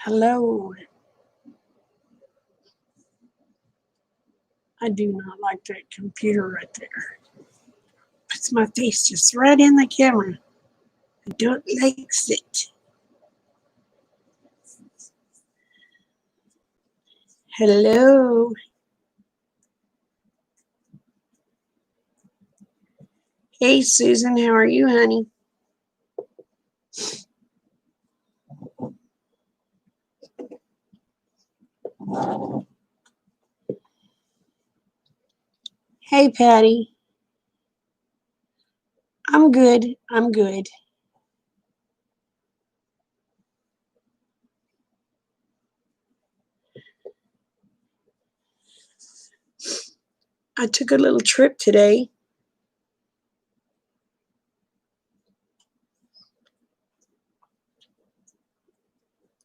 Hello. I do not like that computer right there. Puts my face just right in the camera. I don't like it. Hello. Hey, Susan. How are you, honey? Hey, Patty. I'm good. I'm good. I took a little trip today.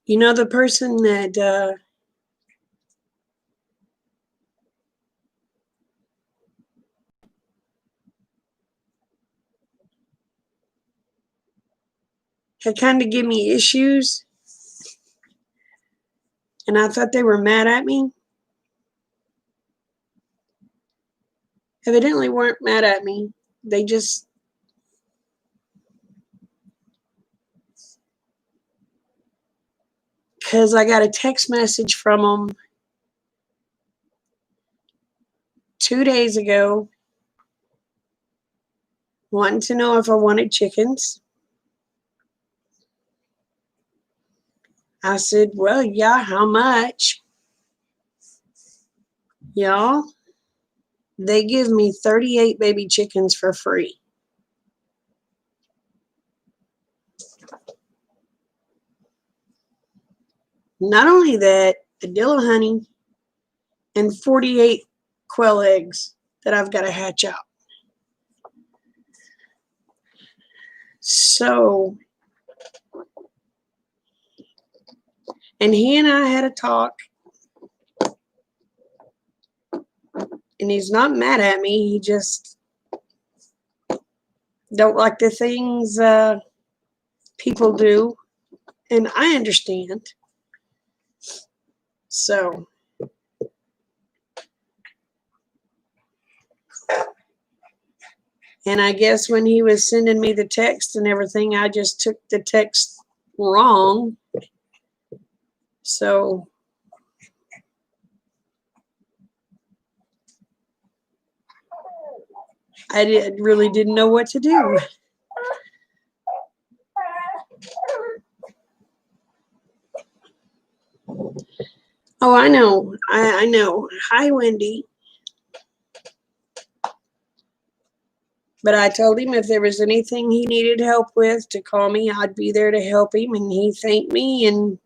You know the person that had kind of give me issues, and I thought they were mad at me? Evidently weren't mad at me. They just, because I got a text message from them 2 days ago wanting to know if I wanted chickens. I said, well, yeah, how much? Y'all, they give me 38 baby chickens for free. Not only that, a dill of honey and 48 quail eggs that I've got to hatch out. So, and he and I had a talk, and he's not mad at me. He just don't like the things people do, and I understand. So, and I guess when he was sending me the text and everything, I just took the text wrong. So really didn't know what to do. Oh, I know. I know. Hi, Wendy. But I told him if there was anything he needed help with to call me, I'd be there to help him. And he thanked me. And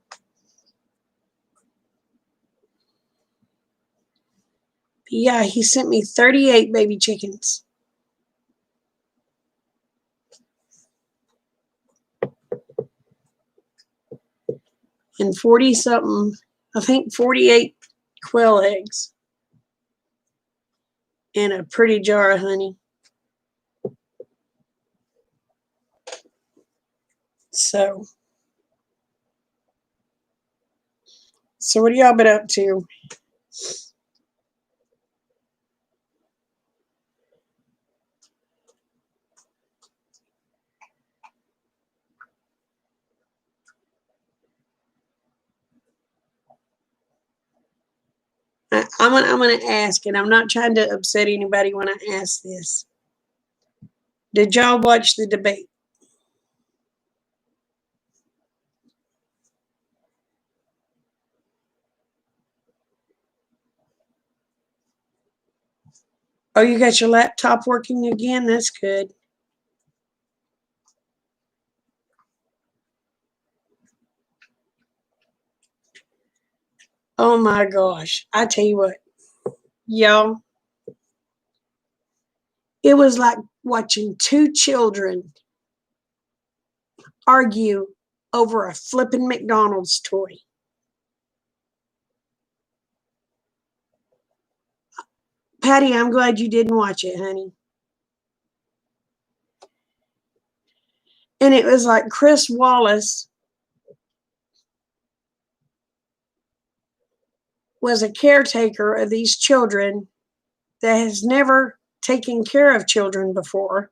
yeah, he sent me 38 baby chickens. And 40 something, I think 48 quail eggs. And a pretty jar of honey. So what have y'all been up to? I'm gonna ask, and I'm not trying to upset anybody when I ask this. Did y'all watch the debate? Oh, you got your laptop working again? That's good. Oh my gosh. I tell you what, y'all, it was like watching two children argue over a flippin' McDonald's toy. Patty, I'm glad you didn't watch it, honey. And it was like Chris Wallace was a caretaker of these children that has never taken care of children before.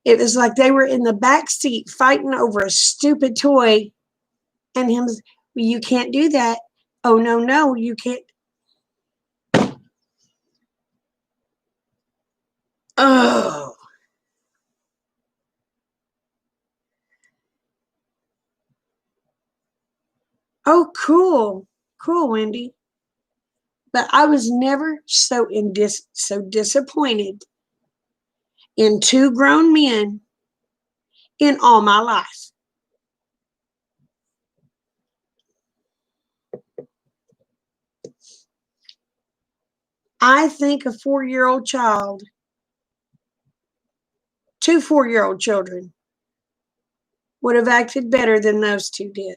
It was like they were in the back seat fighting over a stupid toy, and him, you can't do that. Oh, no, you can't. Oh. Oh, cool. Cool, Wendy. But I was never so disappointed in two grown men in all my life. I think a 4-year-old child, two 4-year-old children, would have acted better than those two did.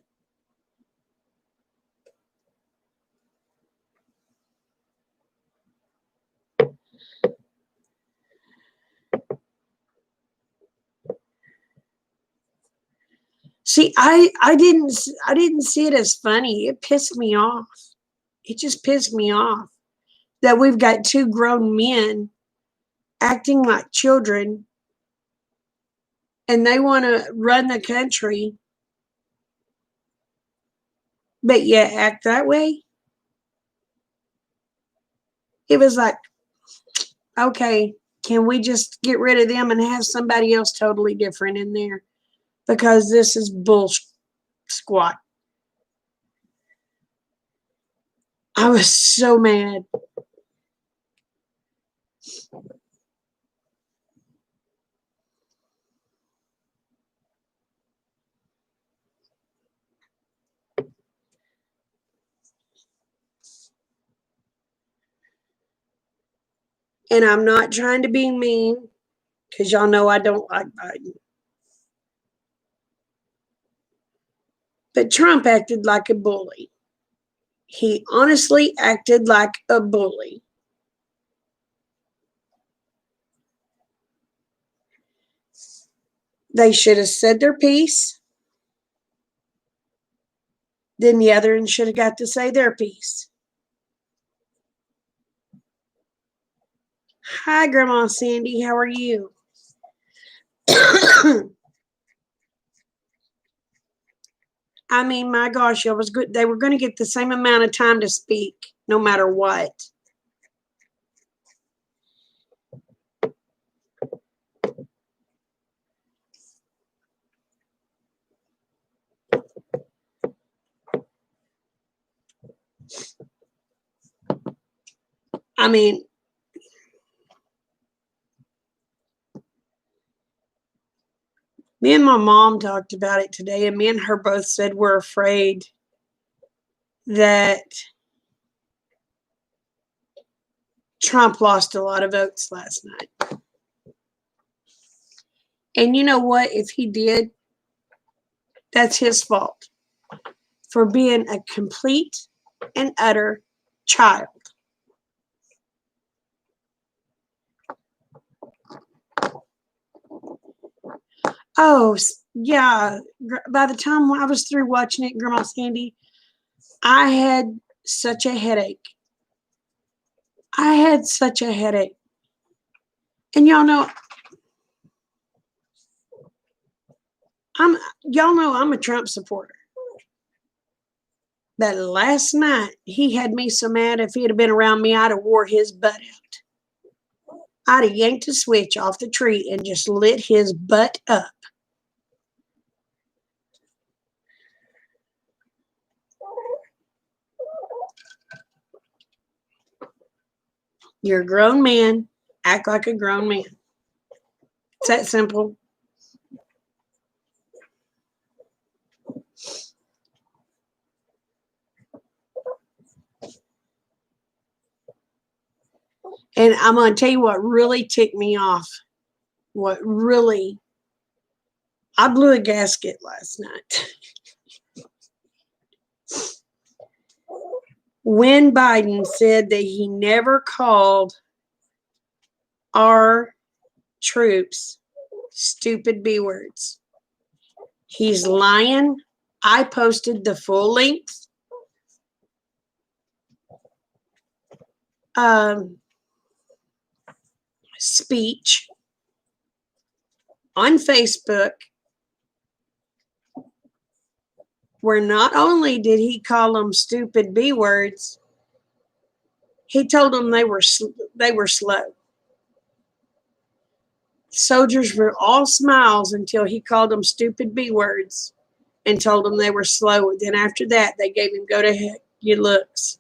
See, I didn't see it as funny. It pissed me off. It just pissed me off that we've got two grown men acting like children, and they want to run the country, but yet act that way. It was like, okay, can we just get rid of them and have somebody else totally different in there? Because this is bull squat. I was so mad. And I'm not trying to be mean, because y'all know I don't like Biden. But Trump acted like a bully. He honestly acted like a bully. They should have said their piece. Then the other one should have got to say their piece. Hi, Grandma Sandy. How are you? I mean, my gosh, it was good. They were going to get the same amount of time to speak, no matter what. I mean, me and my mom talked about it today, and me and her both said we're afraid that Trump lost a lot of votes last night. And you know what? If he did, that's his fault for being a complete and utter child. Oh, yeah. By the time I was through watching it, Grandma Sandy, I had such a headache. I had such a headache. And y'all know I'm a Trump supporter. But last night he had me so mad. If he'd have been around me, I'd have wore his butt out. I'd have yanked a switch off the tree and just lit his butt up. You're a grown man. Act like a grown man. It's that simple. And I'm going to tell you what really ticked me off. I blew a gasket last night. When Biden said that he never called our troops stupid B words. He's lying. I posted the full length speech on Facebook where not only did he call them stupid B words, he told them they were slow. Soldiers were all smiles until he called them stupid B words and told them they were slow. Then after that, they gave him go to heck, you looks.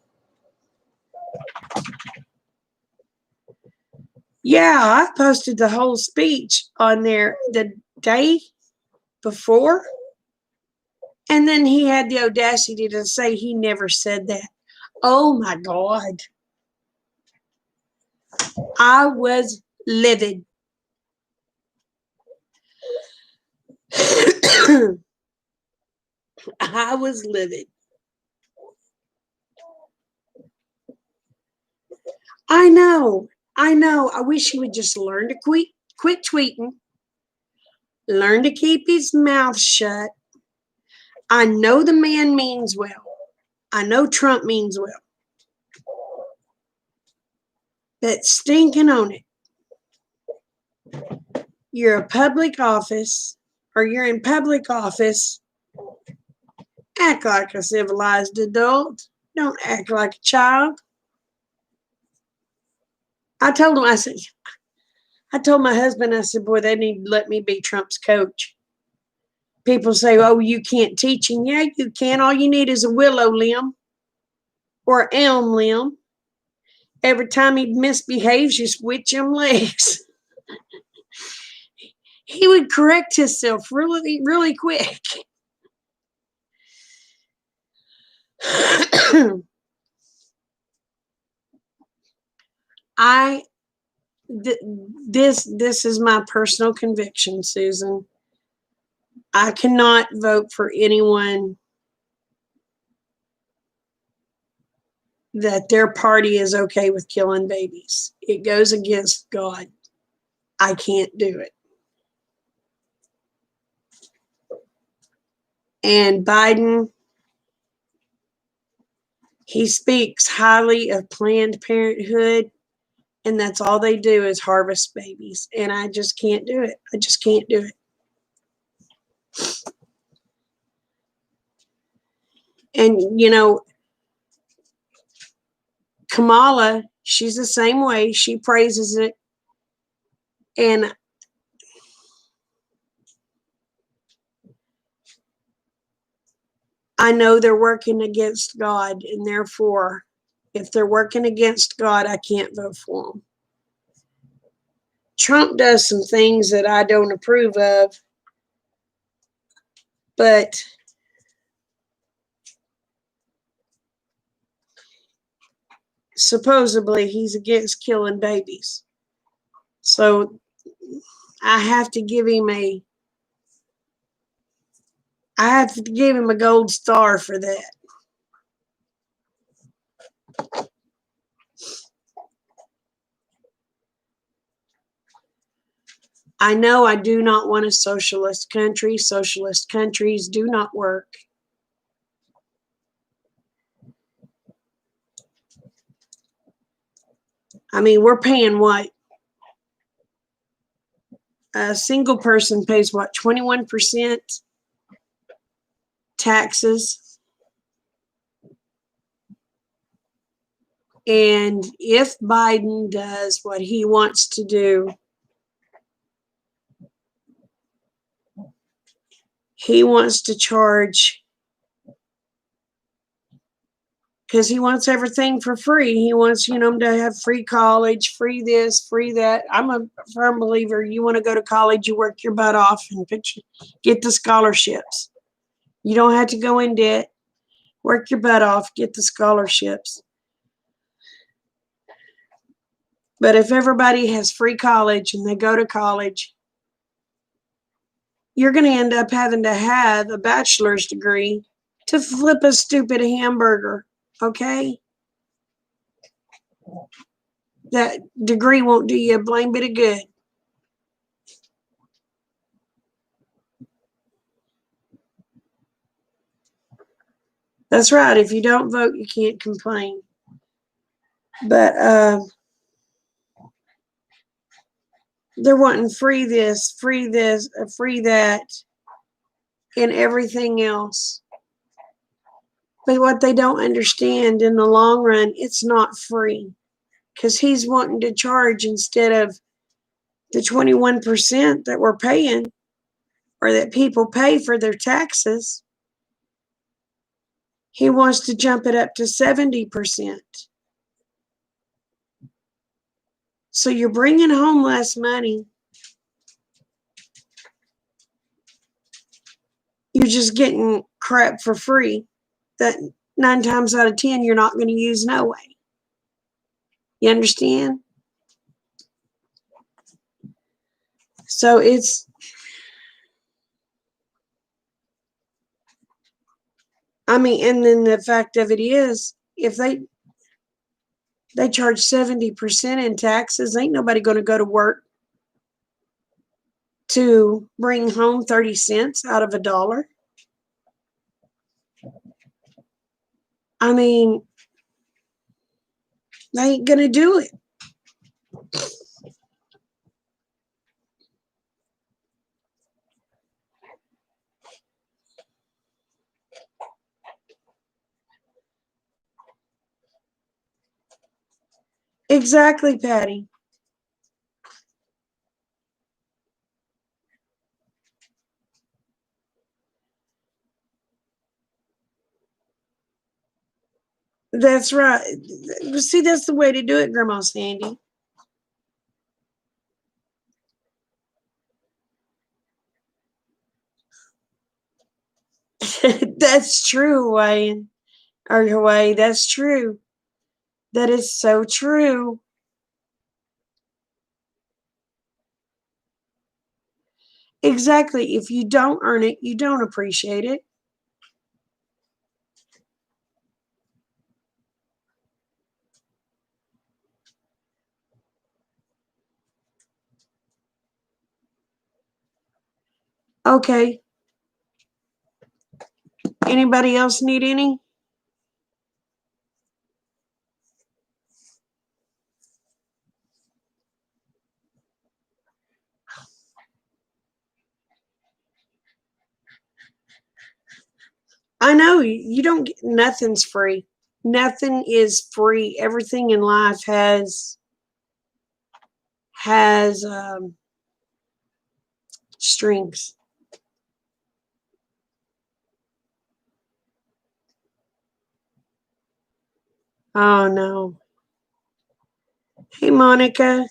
Yeah, I posted the whole speech on there the day before. And then he had the audacity to say he never said that. Oh my God. I was livid. I was livid. I know. I wish he would just learn to quit tweeting, learn to keep his mouth shut. I know the man means well. I know Trump means well. But stinking on it. You're a public office, or you're in public office. Act like a civilized adult. Don't act like a child. I told my husband, I said, boy, they need to let me be Trump's coach. People say, oh, you can't teach him. Yeah, you can. All you need is a willow limb or elm limb. Every time he misbehaves, you switch him legs. He would correct himself really, really quick. This is my personal conviction, Susan. I cannot vote for anyone that their party is okay with killing babies. It goes against God. I can't do it. And Biden, he speaks highly of Planned Parenthood, and that's all they do is harvest babies. And I just can't do it. I just can't do it. And, you know, Kamala, she's the same way. She praises it. And I know they're working against God, and therefore, if they're working against God, I can't vote for them. Trump does some things that I don't approve of, but supposedly he's against killing babies. So I have to give him a gold star for that. I know I do not want a socialist country. Socialist countries do not work. I mean, we're paying what? A single person pays what, 21% taxes? And if Biden does what he wants to do, he wants to charge, because he wants everything for free. He wants, to have free college, free this, free that. I'm a firm believer. You want to go to college, you work your butt off and get the scholarships. You don't have to go in debt. Work your butt off, get the scholarships. But if everybody has free college and they go to college, you're going to end up having to have a bachelor's degree to flip a stupid hamburger, okay? That degree won't do you a blame bit of good. That's right. If you don't vote, you can't complain. But they're wanting free this, free that, and everything else. But what they don't understand in the long run, it's not free. Because he's wanting to charge, instead of the 21% that we're paying, or that people pay for their taxes, he wants to jump it up to 70%. So you're bringing home less money. You're just getting crap for free that 9 times out of 10 you're not going to use no way. You understand? So and then the fact of it is, if they charge 70% in taxes, ain't nobody going to go to work to bring home 30 cents out of $1. They ain't going to do it. Exactly, Patty. That's right. See, that's the way to do it, Grandma Sandy. That's true, Wayne. Or Hawaii, that's true. That is so true. Exactly. If you don't earn it, you don't appreciate it. Okay. Anybody else need any? I know you don't get, nothing's free. Nothing is free. Everything in life has strings. Oh no. Hey Monica,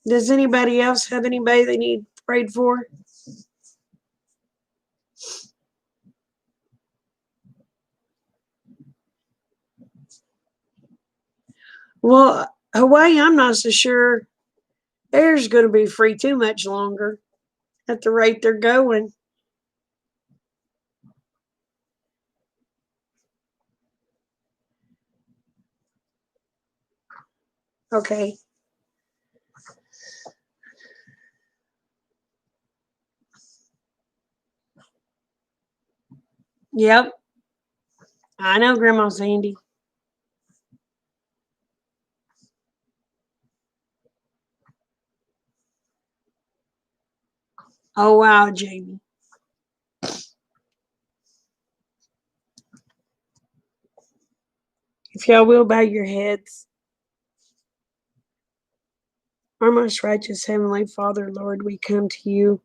does anybody else have anybody they need prayed for? Well, Hawaii, I'm not so sure air's going to be free too much longer at the rate they're going. Okay. Yep. I know, Grandma Sandy. Oh, wow, Jamie. If y'all will bow your heads. Our most righteous Heavenly Father, Lord, we come to you.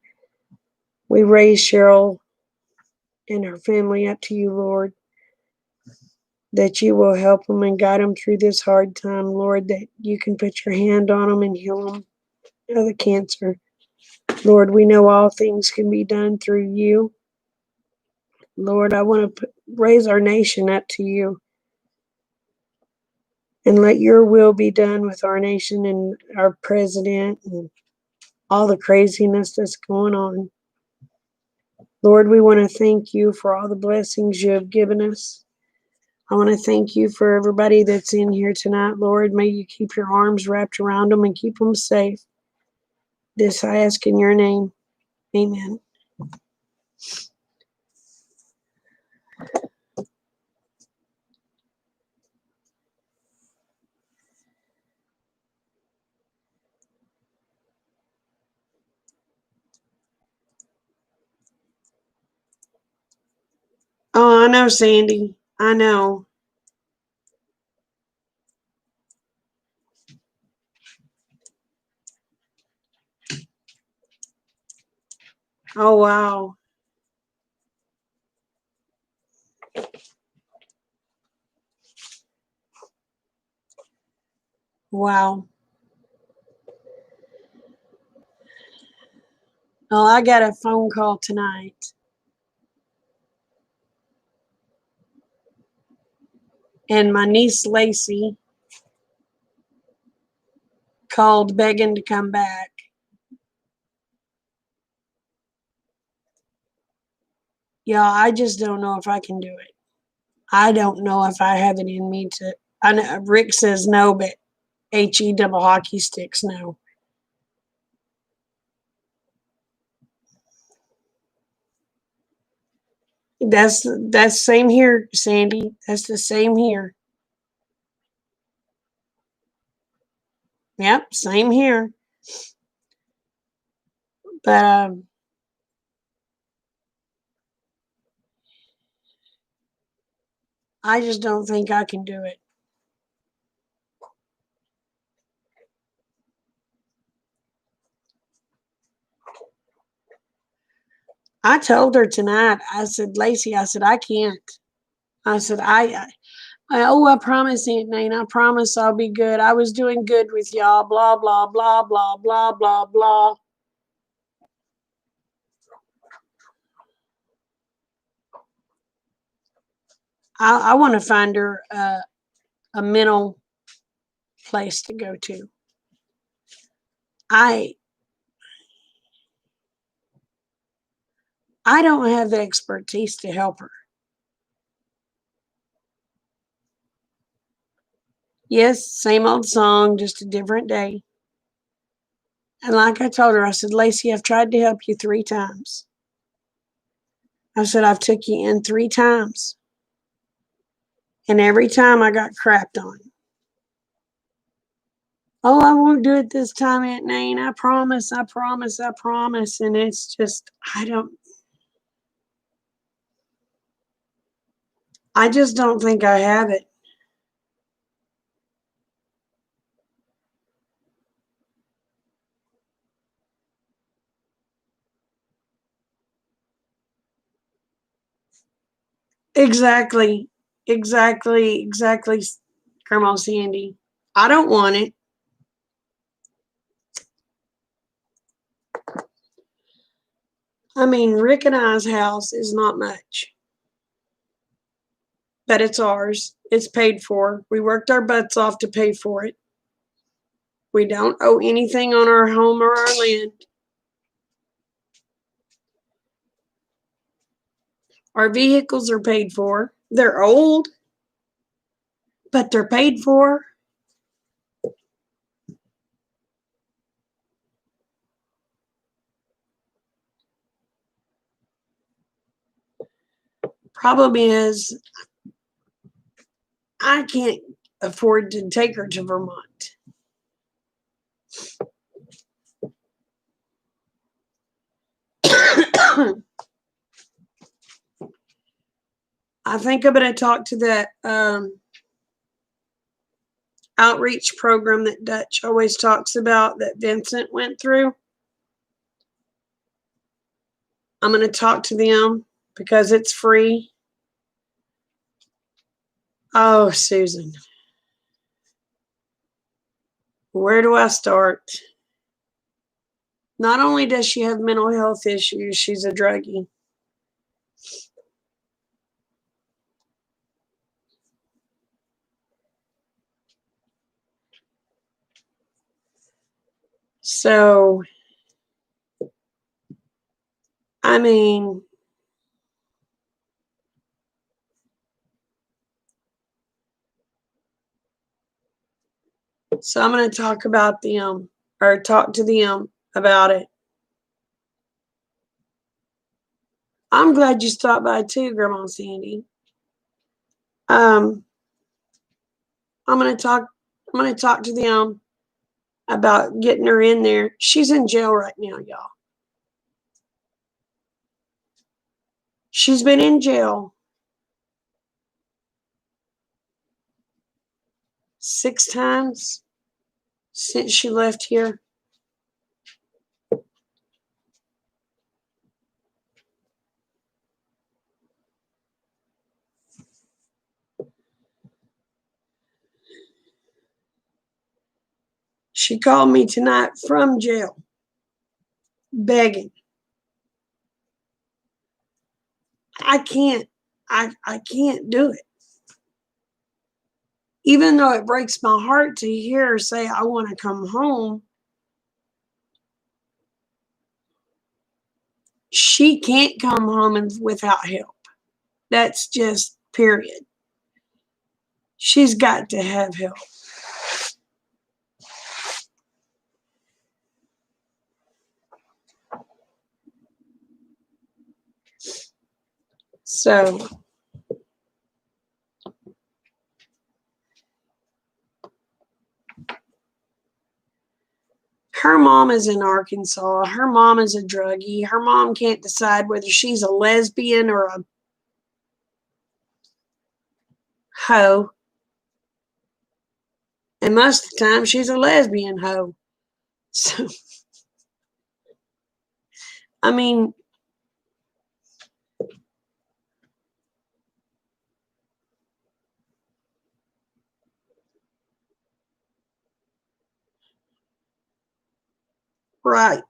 We raise Cheryl and her family up to you, Lord, that you will help them and guide them through this hard time, Lord, that you can put your hand on them and heal them of the cancer. Lord, we know all things can be done through you. Lord, I want to raise our nation up to you and let your will be done with our nation and our president and all the craziness that's going on. Lord, we want to thank you for all the blessings you have given us. I want to thank you for everybody that's in here tonight, Lord. May you keep your arms wrapped around them and keep them safe. This I ask in your name. Amen. I know, Sandy. I know. Oh, wow. Wow. Well, I got a phone call tonight. And my niece Lacey called begging to come back. Yeah, I just don't know if I can do it. I don't know if I have it in me to. I know Rick says no, but HE double hockey sticks no. That's same here, Sandy. That's the same here. Yep, same here. But I just don't think I can do it. I told her tonight. I said, Lacey, I said I can't. I said I promise, Aunt Nate. I promise I'll be good. I was doing good with y'all. Blah blah blah blah blah blah blah. I want to find her a mental place to go to. I don't have the expertise to help her. Yes, same old song, just a different day. And like I told her, I said, Lacey, I've tried to help you 3 times. I said, I've took you in 3 times. And every time I got crapped on. Oh, I won't do it this time, Aunt Nane. I promise, I promise, I promise. And it's just, I just don't think I have it. Exactly, exactly, Grandma Sandy. I don't want it. I mean, Rick and I's house is not much, but it's ours. It's paid for. We worked our butts off to pay for it. We don't owe anything on our home or our land. Our vehicles are paid for. They're old, but they're paid for. Problem is, I can't afford to take her to Vermont. I think I'm going to talk to that outreach program that Dutch always talks about that Vincent went through. I'm going to talk to them because it's free. Oh, Susan. Where do I start? Not only does she have mental health issues, she's a druggie. So, I mean, so I'm going to talk about them or talk to them about it. I'm glad you stopped by too, Grandma Sandy. I'm going to talk to them about getting her in there. She's in jail right now, y'all. She's been in jail 6 times since she left here. She called me tonight from jail, begging. I can't do it. Even though it breaks my heart to hear her say, I want to come home, she can't come home without help. That's just period. She's got to have help. So her mom is in Arkansas. Her mom is a druggie. Her mom can't decide whether she's a lesbian or a hoe. And most of the time, she's a lesbian hoe. So, I mean, right.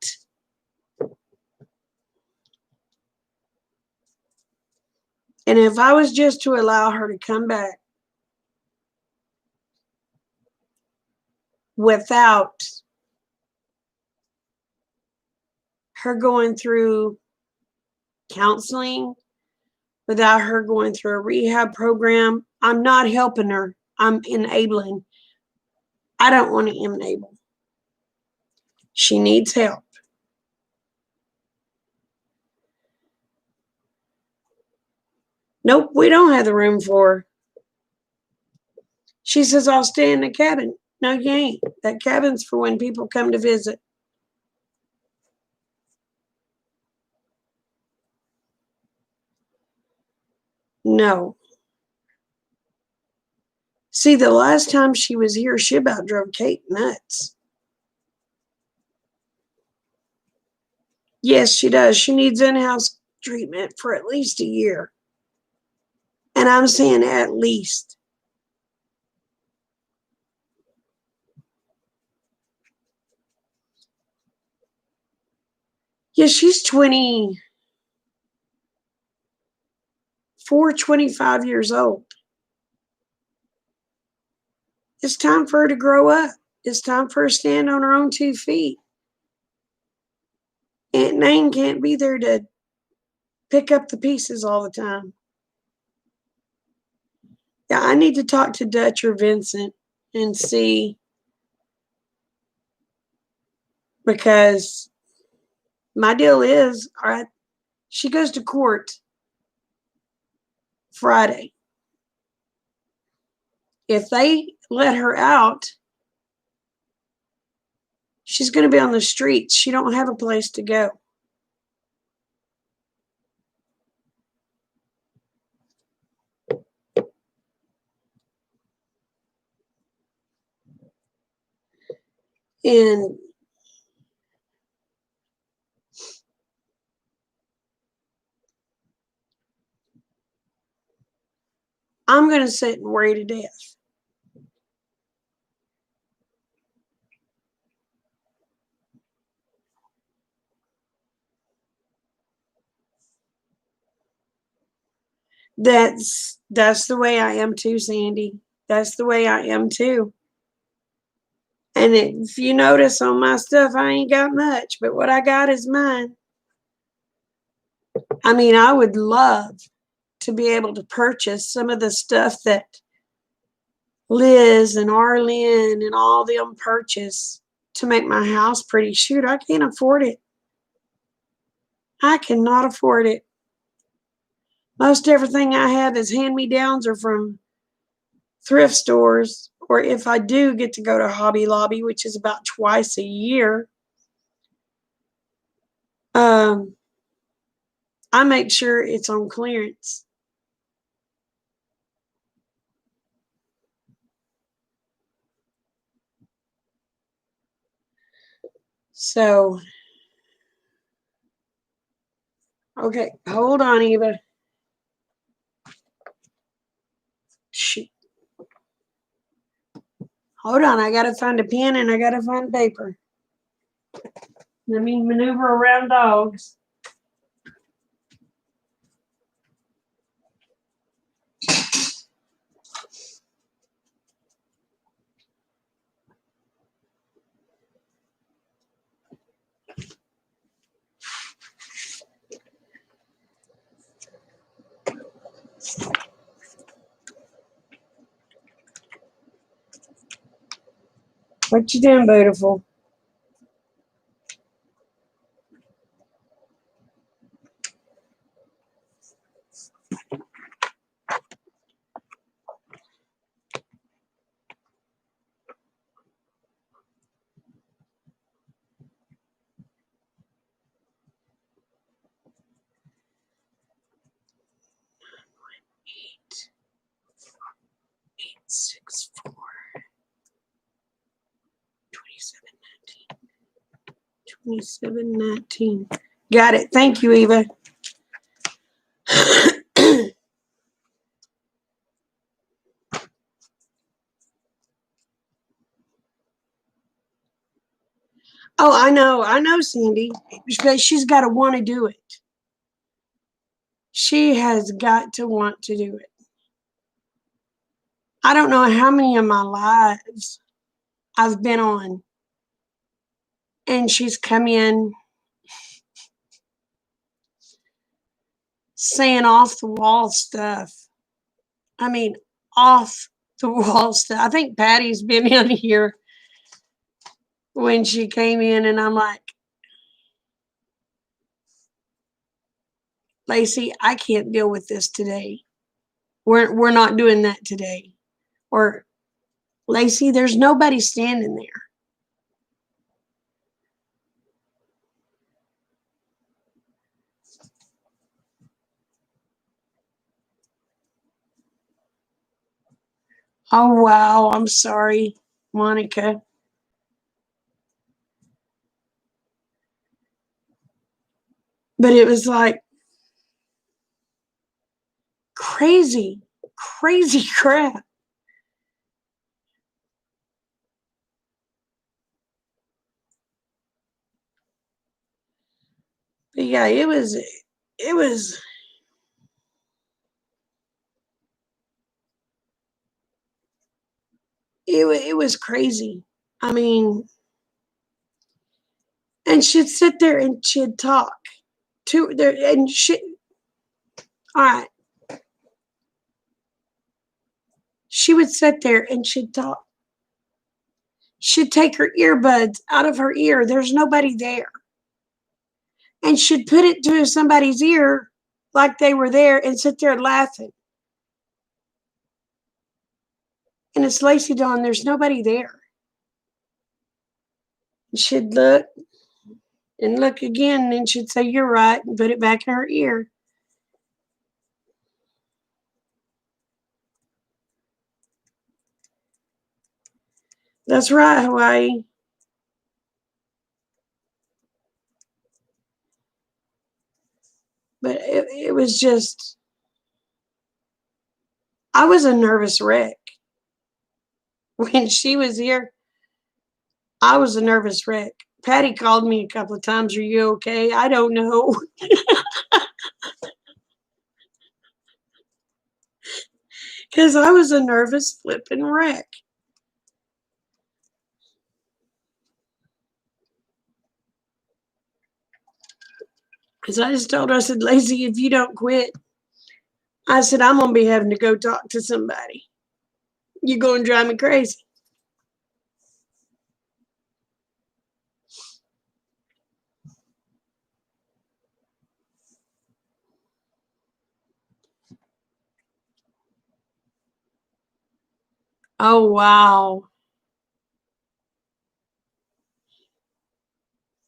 And if I was just to allow her to come back without her going through counseling, without her going through a rehab program, I'm not helping her. I'm enabling. I don't want to enable. She needs help. Nope, we don't have the room for her. She says, I'll stay in the cabin. No, you ain't. That cabin's for when people come to visit. No. See, the last time she was here, she about drove Kate nuts. Yes, she does. She needs in-house treatment for at least a year. And I'm saying at least. Yeah, she's 24, 25 years old. It's time for her to grow up. It's time for her to stand on her own 2 feet. Aunt Nane can't be there to pick up the pieces all the time. Yeah, I need to talk to Dutch or Vincent and see, because my deal is, all right, she goes to court Friday. If they let her out, she's going to be on the streets. She don't have a place to go. And I'm going to sit and worry to death. That's the way I am too, Sandy. That's the way I am too. And if you notice on my stuff, I ain't got much, but what I got is mine. I mean, I would love to be able to purchase some of the stuff that Liz and Arlene and all them purchase to make my house pretty. Shoot, I can't afford it. I cannot afford it. Most everything I have is hand-me-downs or from thrift stores, or if I do get to go to Hobby Lobby, which is about twice a year, I make sure it's on clearance. So, okay, hold on, Eva. Shoot. Hold on, I gotta find a pen and I gotta find paper. Let me maneuver around dogs. What you doing, beautiful? Eight, 864, 2719. Got it. Thank you, Eva. Oh, I know, Sandy. But she's got to want to do it. She has got to want to do it. I don't know how many of my lives I've been on, and she's come in saying off the wall stuff. I mean, off the wall stuff. I think Patty's been in here when she came in, and I'm like, Lacey, I can't deal with this today. We're not doing that today. Or Lacey, there's nobody standing there. Oh wow, I'm sorry, Monica. But it was like crazy, crazy crap. But yeah, it was it was crazy. I mean, and she'd sit there and she'd talk to there, and she, all right, she would sit there and she'd talk. She'd take her earbuds out of her ear. There's nobody there. And she'd put it to somebody's ear like they were there and sit there laughing. And it's Lacey Dawn, there's nobody there. And she'd look and look again, and she'd say, "You're right," and put it back in her ear. That's right, Hawaii. But it was just, I was a nervous wreck. When she was here, I was a nervous wreck. Patty called me a couple of times. Are you okay? I don't know. Because I was a nervous flipping wreck. Because I just told her, I said, Lacey, if you don't quit, I said, I'm going to be having to go talk to somebody. You're going to drive me crazy. Oh, wow.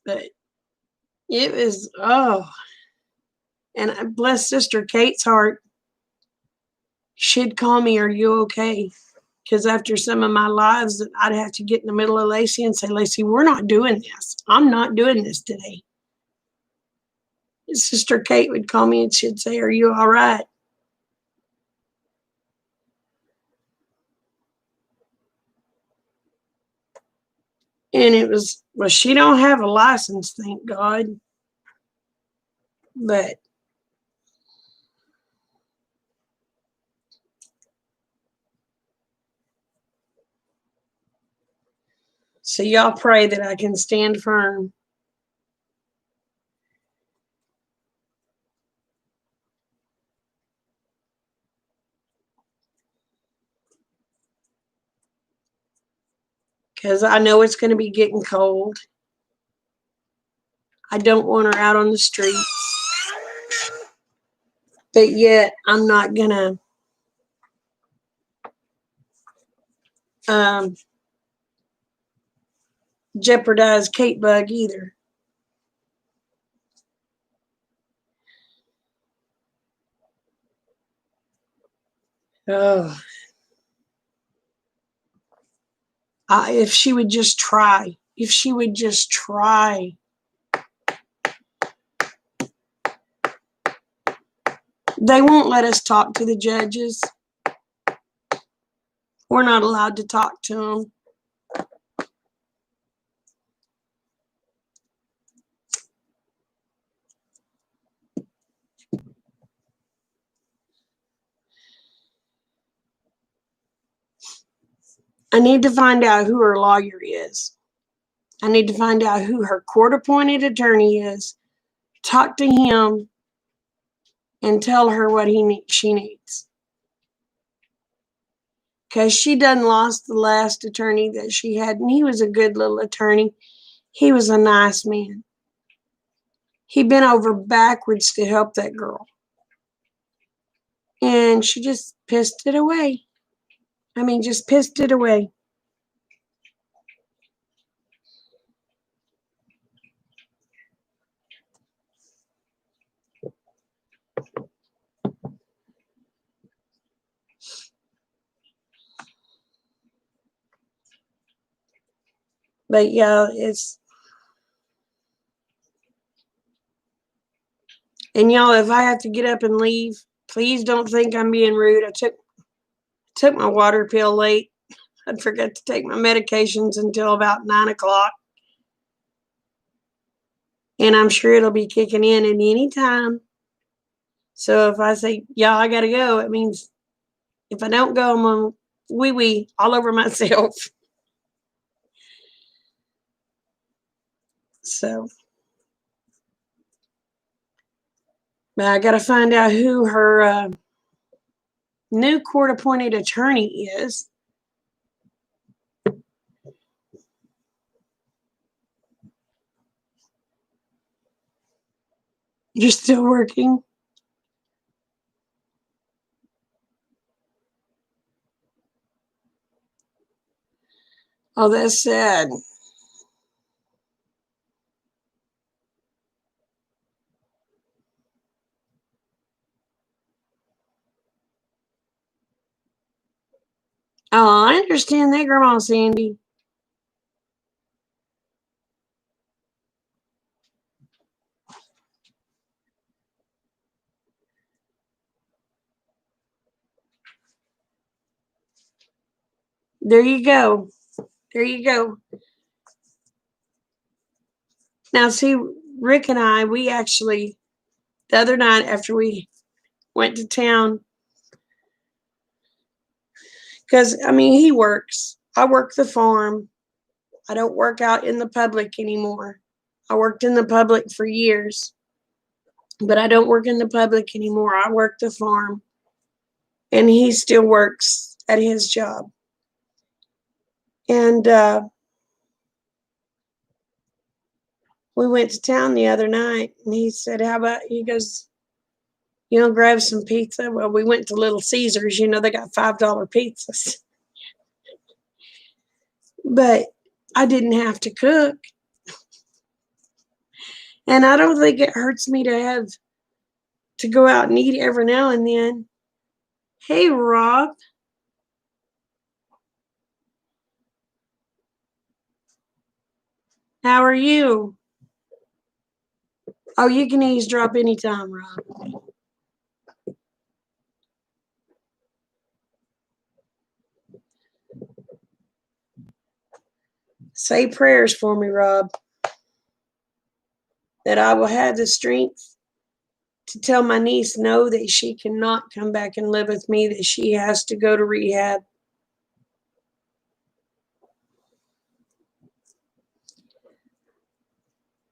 But it was, oh. And bless Sister Kate's heart, she'd call me, are you okay? Because after some of my lives, I'd have to get in the middle of Lacey and say, Lacey, we're not doing this. I'm not doing this today. Sister Kate would call me and she'd say, are you all right? And it was, well, she don't have a license, thank God. But so y'all pray that I can stand firm. Because I know it's going to be getting cold. I don't want her out on the streets. But yet, I'm not going to jeopardize Kate Bug either. Oh. If she would just try. If she would just try. They won't let us talk to the judges. We're not allowed to talk to them. I need to find out who her lawyer is. I need to find out who her court-appointed attorney is. Talk to him and tell her what she needs. Because she done lost the last attorney that she had, and he was a good little attorney. He was a nice man. He bent over backwards to help that girl. And she just pissed it away. I mean, just pissed it away. But yeah, and y'all, if I have to get up and leave, please don't think I'm being rude. I took my water pill late. I'd forget to take my medications until about 9 o'clock. And I'm sure it'll be kicking in at any time. So if I say, yeah, I got to go, it means if I don't go, I'm on wee all over myself. So, but I got to find out who her new court-appointed attorney is. You're still working? Oh, that's sad. Oh, I understand that, Grandma Sandy. There you go. There you go. Now, see, Rick and I, we actually, the other night after we went to town, because, I mean, he works. I work the farm. I don't work out in the public anymore. I worked in the public for years, but I don't work in the public anymore. I work the farm, and he still works at his job. And we went to town the other night, and he said, how about, he goes, grab some pizza? Well, we went to Little Caesars. They got $5 pizzas. But I didn't have to cook. And I don't think it hurts me to have to go out and eat every now and then. Hey, Rob. How are you? Oh, you can eavesdrop anytime, Rob. Say prayers for me, Rob, that I will have the strength to tell my niece no, that she cannot come back and live with me, that she has to go to rehab.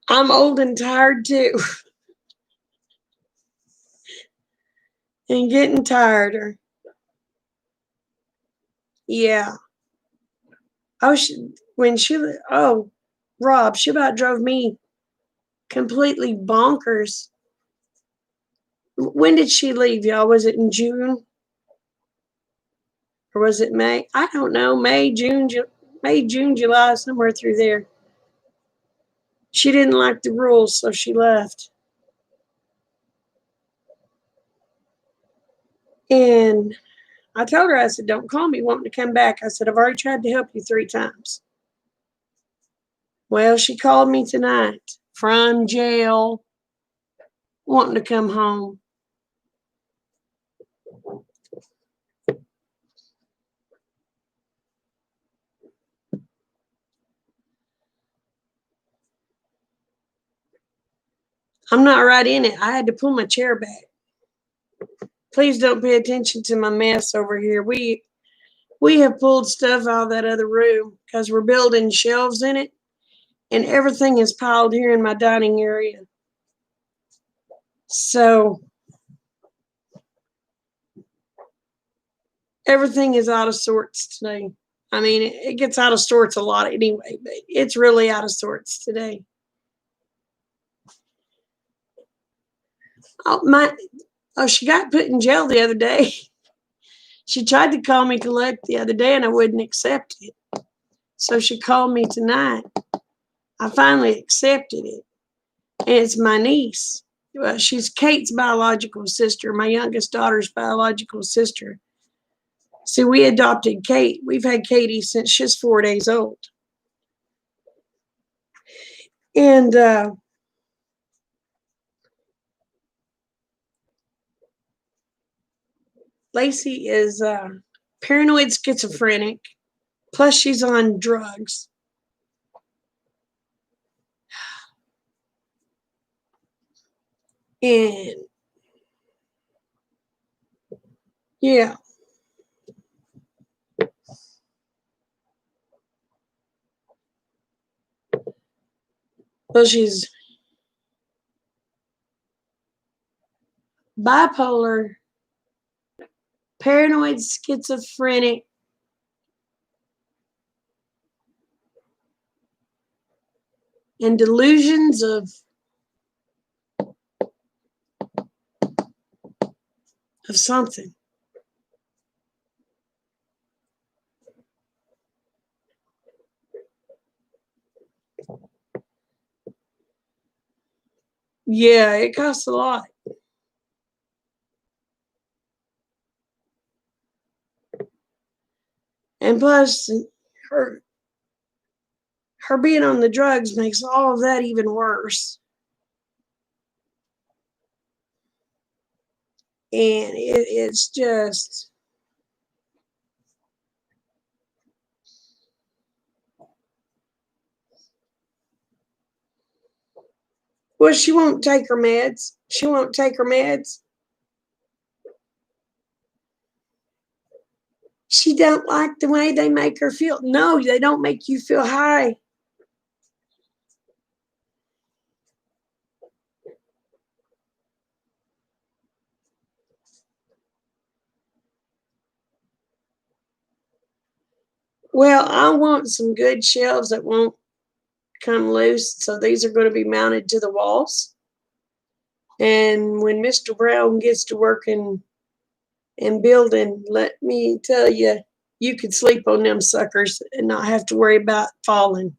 I'm old and tired too, and getting tireder. Yeah. Oh, oh, Rob, she about drove me completely bonkers. When did she leave, y'all? Was it in June or was it May? I don't know. May, June, July, somewhere through there. She didn't like the rules, so she left. And I told her, I said, don't call me wanting to come back. I said, I've already tried to help you 3 times. Well, she called me tonight from jail, wanting to come home. I'm not right in it. I had to pull my chair back. Please don't pay attention to my mess over here. We have pulled stuff out of that other room because we're building shelves in it, and everything is piled here in my dining area. So everything is out of sorts today. I mean, it gets out of sorts a lot anyway, but it's really out of sorts today. She got put in jail the other day. She tried to call me collect the other day, and I wouldn't accept it. So she called me tonight. I finally accepted it. And it's my niece. Well, she's Kate's biological sister, my youngest daughter's biological sister. See, we adopted Kate. We've had Katie since she's 4 days old. And Lacey is paranoid schizophrenic, plus she's on drugs. And yeah. Well, she's bipolar, paranoid schizophrenic, and delusions of something. Yeah, it costs a lot. And plus, her her being on the drugs makes all of that even worse. And it's just, well, she won't take her meds. She won't take her meds. She don't like the way they make her feel. No, they don't make you feel high. Well, I want some good shelves that won't come loose. So these are going to be mounted to the walls. And when Mr. Brown gets to working and building, let me tell you, you could sleep on them suckers and not have to worry about falling.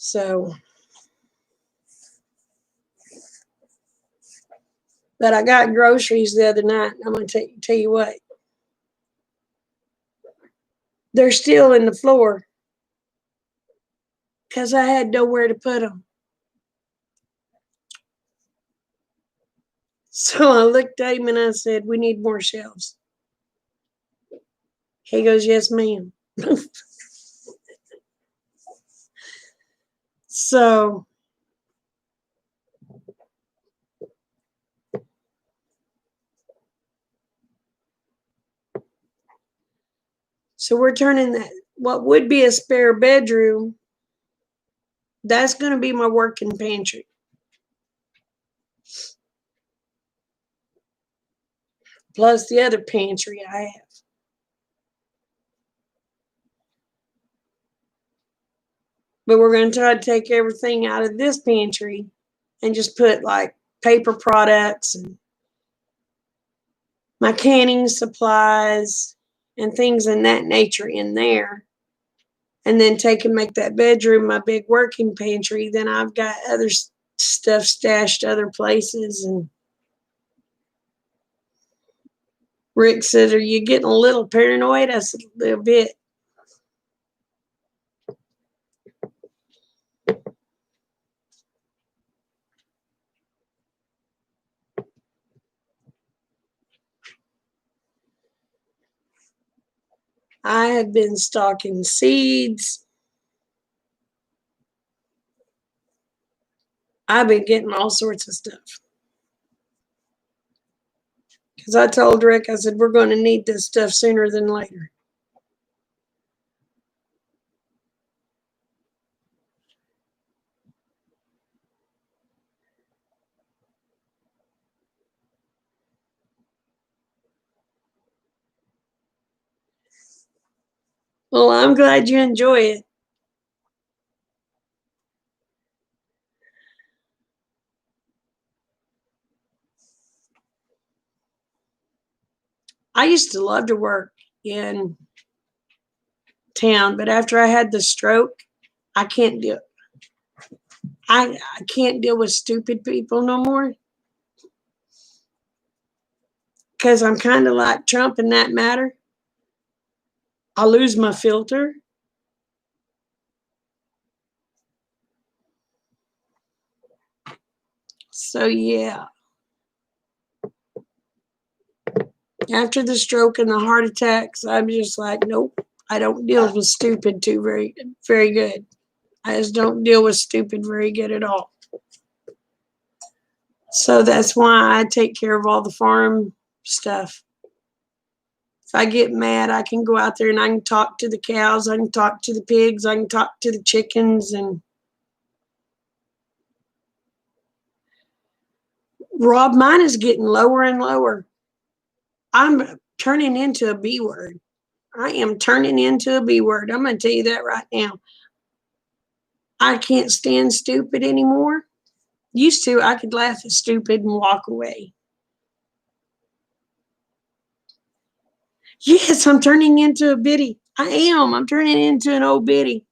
So, but I got groceries the other night. I'm going to tell you what. They're still in the floor because I had nowhere to put them. So I looked at him and I said, we need more shelves. He goes, yes, ma'am. So we're turning that, what would be a spare bedroom, that's going to be my working pantry. Plus the other pantry I have. But we're going to try to take everything out of this pantry and just put like paper products and my canning supplies and things in that nature in there. And then take and make that bedroom my big working pantry. Then I've got other stuff stashed other places. And Rick said, are you getting a little paranoid? I said, a little bit. I have been stocking seeds. I've been getting all sorts of stuff. Because I told Rick, I said, we're going to need this stuff sooner than later. Well, I'm glad you enjoy it. I used to love to work in town, but after I had the stroke, I can't do it. I can't deal with stupid people no more. Because I'm kind of like Trump in that matter. I lose my filter. So, yeah. After the stroke and the heart attacks, I'm just like, nope, I don't deal with stupid too very good. I just don't deal with stupid very good at all. So that's why I take care of all the farm stuff. If I get mad, I can go out there and I can talk to the cows, I can talk to the pigs, I can talk to the chickens. And Rob, mine is getting lower and lower. I'm turning into a B word. I am turning into a B word. I'm going to tell you that right now. I can't stand stupid anymore. Used to, I could laugh at stupid and walk away. Yes, I'm turning into a biddy. I am. I'm turning into an old biddy.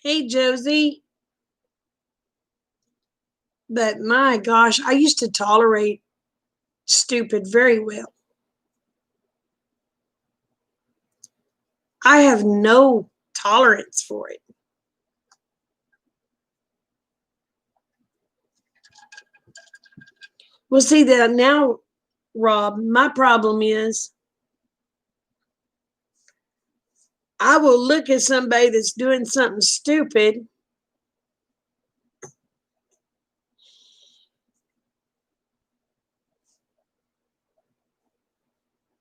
Hey, Josie. But my gosh, I used to tolerate stupid very well. I have no tolerance for it. Well, see that now, Rob, my problem is I will look at somebody that's doing something stupid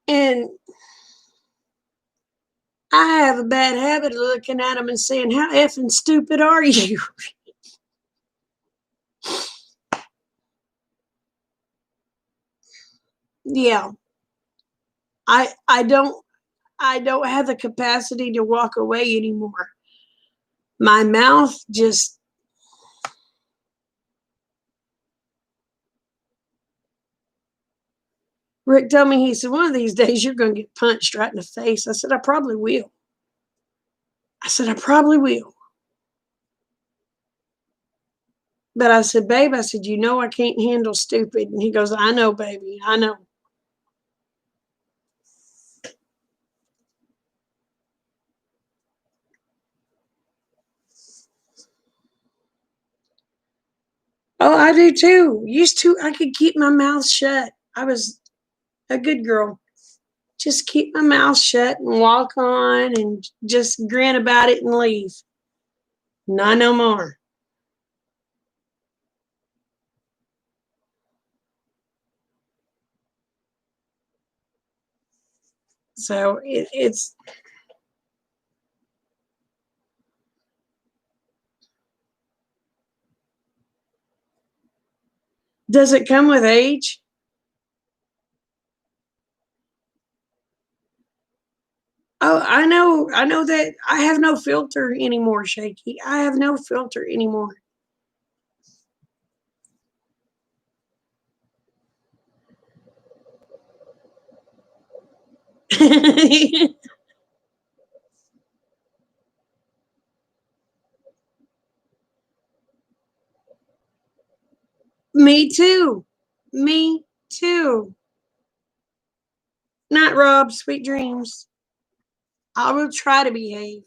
and I have a bad habit of looking at them and saying, how effing stupid are you? Yeah. I don't have the capacity to walk away anymore. My mouth just Rick told me, he said, one of these days you're going to get punched right in the face. I said, I probably will. I said, I probably will. But I said, babe, I said, you know I can't handle stupid. And he goes, I know, baby, I know. Oh, I do too. Used to, I could keep my mouth shut. I was a good girl. Just keep my mouth shut and walk on and just grin about it and leave. Not no more. So it's, does it come with age? Oh, I know that I have no filter anymore, Shaky. I have no filter anymore. Me too. Me too. Not Rob, sweet dreams. I will try to behave.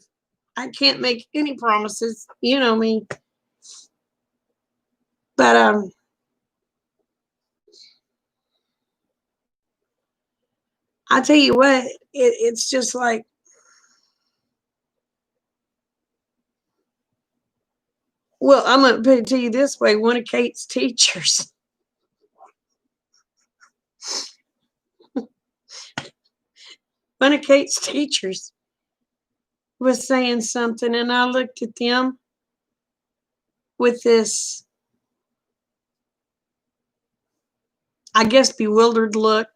I can't make any promises. You know me. But I tell you what, it's just like, well, I'm gonna put it to you this way. One of Kate's teachers, one of Kate's teachers was saying something, and I looked at them with this, I guess, bewildered look.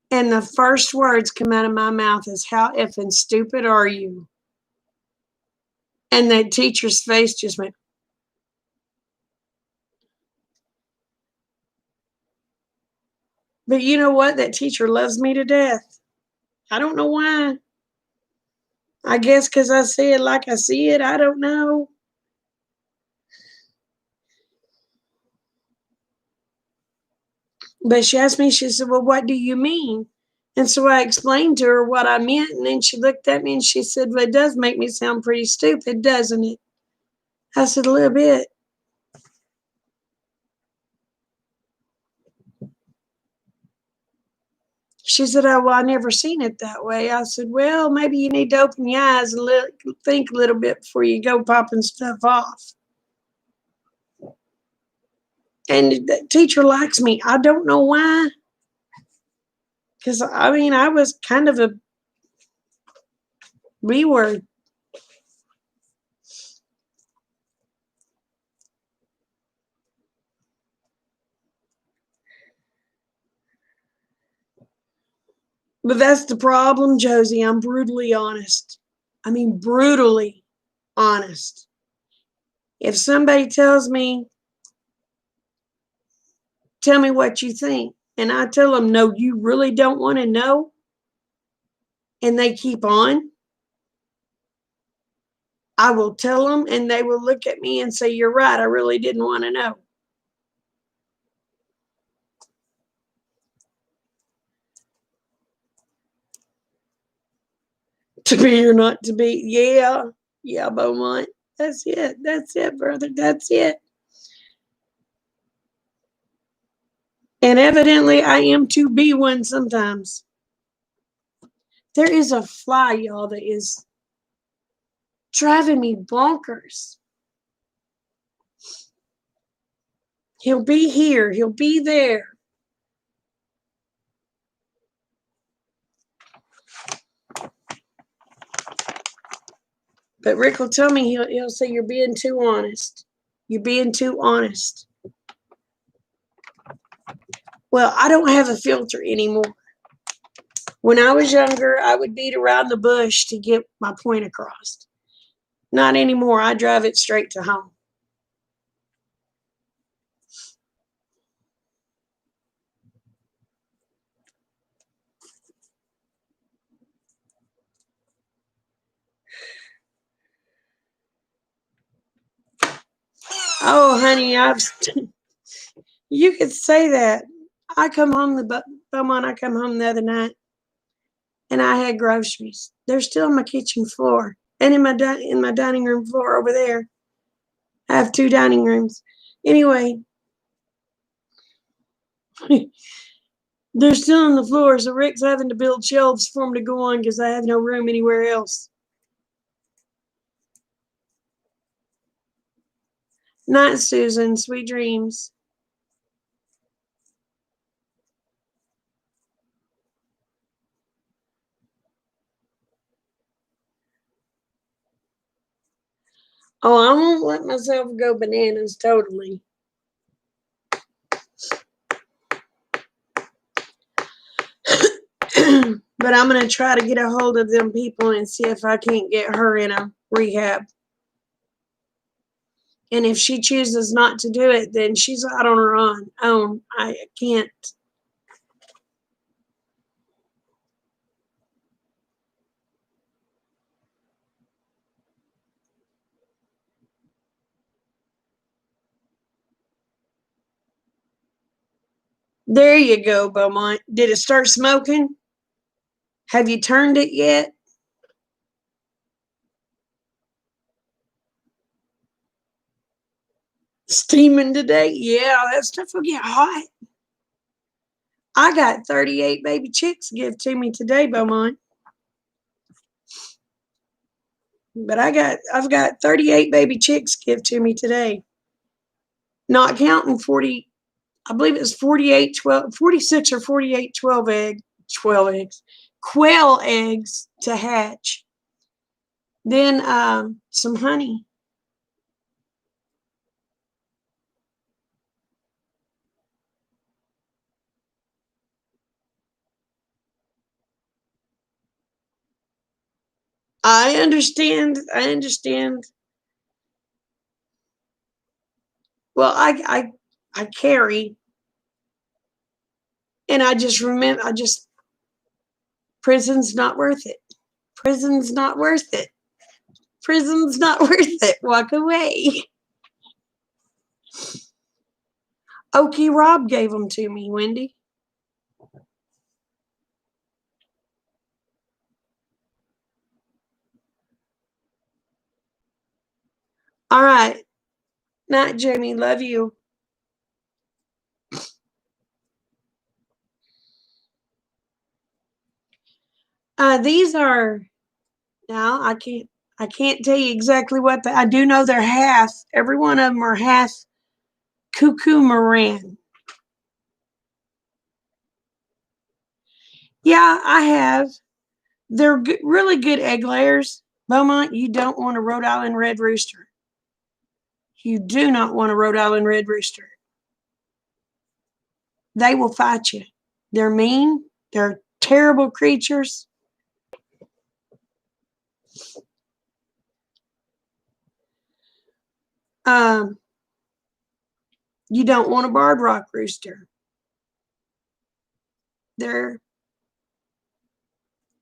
And the first words come out of my mouth is, how effing stupid are you? And that teacher's face just went, but you know what? That teacher loves me to death. I don't know why. I guess because I see it like I see it. I don't know. But she asked me, she said, well, what do you mean? And so I explained to her what I meant. And then she looked at me and she said, well, it does make me sound pretty stupid, doesn't it? I said, a little bit. She said, oh, well, I never seen it that way. I said, well, maybe you need to open your eyes and think a little bit before you go popping stuff off. And the teacher likes me. I don't know why. Because, I mean, I was kind of a B word. But that's the problem, Josie. I'm brutally honest. I mean, brutally honest. If somebody tells me, tell me what you think, and I tell them, no, you really don't want to know, and they keep on, I will tell them, and they will look at me and say, you're right, I really didn't want to know. To be or not to be, yeah, Beaumont. That's it, brother, that's it. And evidently, I am to be one sometimes. There is a fly, y'all, that is driving me bonkers. He'll be here, he'll be there. But Rick will tell me, he'll say, you're being too honest. You're being too honest. Well, I don't have a filter anymore. When I was younger, I would beat around the bush to get my point across. Not anymore. I drive it straight to home. Oh, honey, you could say that. I come home Beaumont. I come home the other night, and I had groceries. They're still on my kitchen floor and in my dining room floor over there. I have 2 dining rooms. Anyway, they're still on the floor, so Rick's having to build shelves for them to go on because I have no room anywhere else. Night, Susan. Sweet dreams. Oh, I won't let myself go bananas totally. But I'm going to try to get a hold of them people and see if I can't get her in a rehab. And if she chooses not to do it, then she's out on her own. I can't. There you go, Beaumont. Did it start smoking? Have you turned it yet? Steaming today? Yeah, that stuff will get hot. I got 38 baby chicks give to me today, Beaumont. But I've got 38 baby chicks give to me today. Not counting 40, I believe it's 48, 46 or 48 12 eggs, quail eggs to hatch. Then some honey. I understand. Well, I carry, and I just remember, prison's not worth it. Prison's not worth it. Prison's not worth it. Walk away. Okie Rob gave them to me, Wendy. All right. Night, Jamie. Love you. These are now I can't tell you exactly what I do know they're half. Every one of them are half cuckoo Moran. Yeah, I have. They're really good egg layers. Beaumont, you don't want a Rhode Island red rooster. You do not want a Rhode Island red rooster. They will fight you. They're mean. They're terrible creatures. Um, you don't want a barred rock rooster.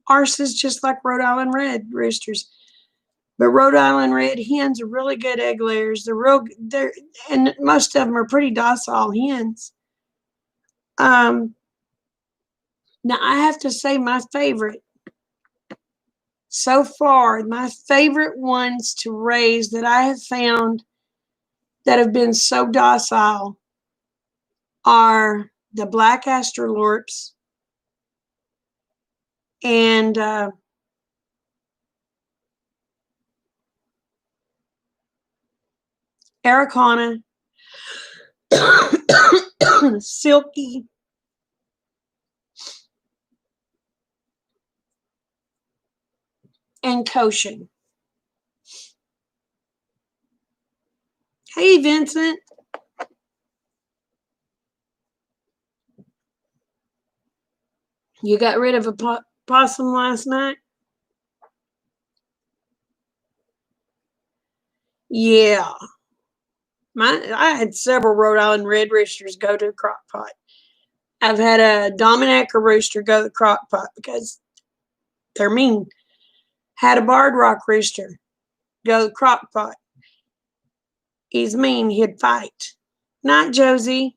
Ours is just like Rhode Island red roosters. But Rhode Island red hens are really good egg layers. And most of them are pretty docile hens. Now I have to say my favorite so far, my favorite ones to raise that I have found that have been so docile are the black Astrolorps and Araucana, Silky, and Koshin. Hey, Vincent. You got rid of a possum last night? Yeah. I had several Rhode Island red roosters go to the crock pot. I've had a Dominacker rooster go to the crock pot because they're mean. Had a barred rock rooster go to the crock pot. He's mean. He'd fight. Not Josie.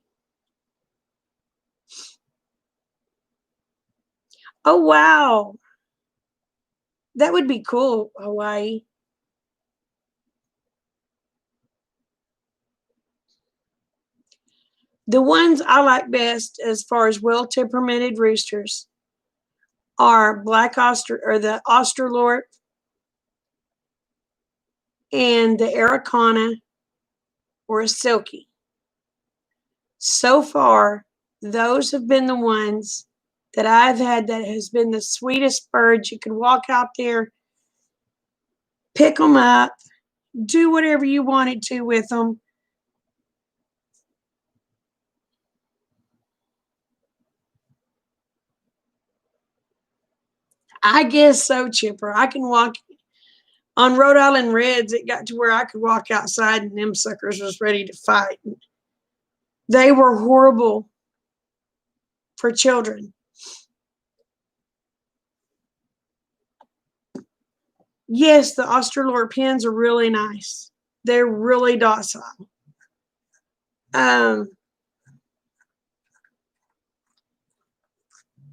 Oh, wow. That would be cool, Hawaii. The ones I like best as far as well temperamented roosters are black oster or the Australorp and the Araucana or a Silky. So far, those have been the ones that I've had that has been the sweetest birds. You could walk out there, pick them up, do whatever you wanted to with them. I guess so, Chipper. I can walk on Rhode Island Reds. It got to where I could walk outside and them suckers was ready to fight. They were horrible for children. Yes, the Australorp hens are really nice. They're really docile. Um,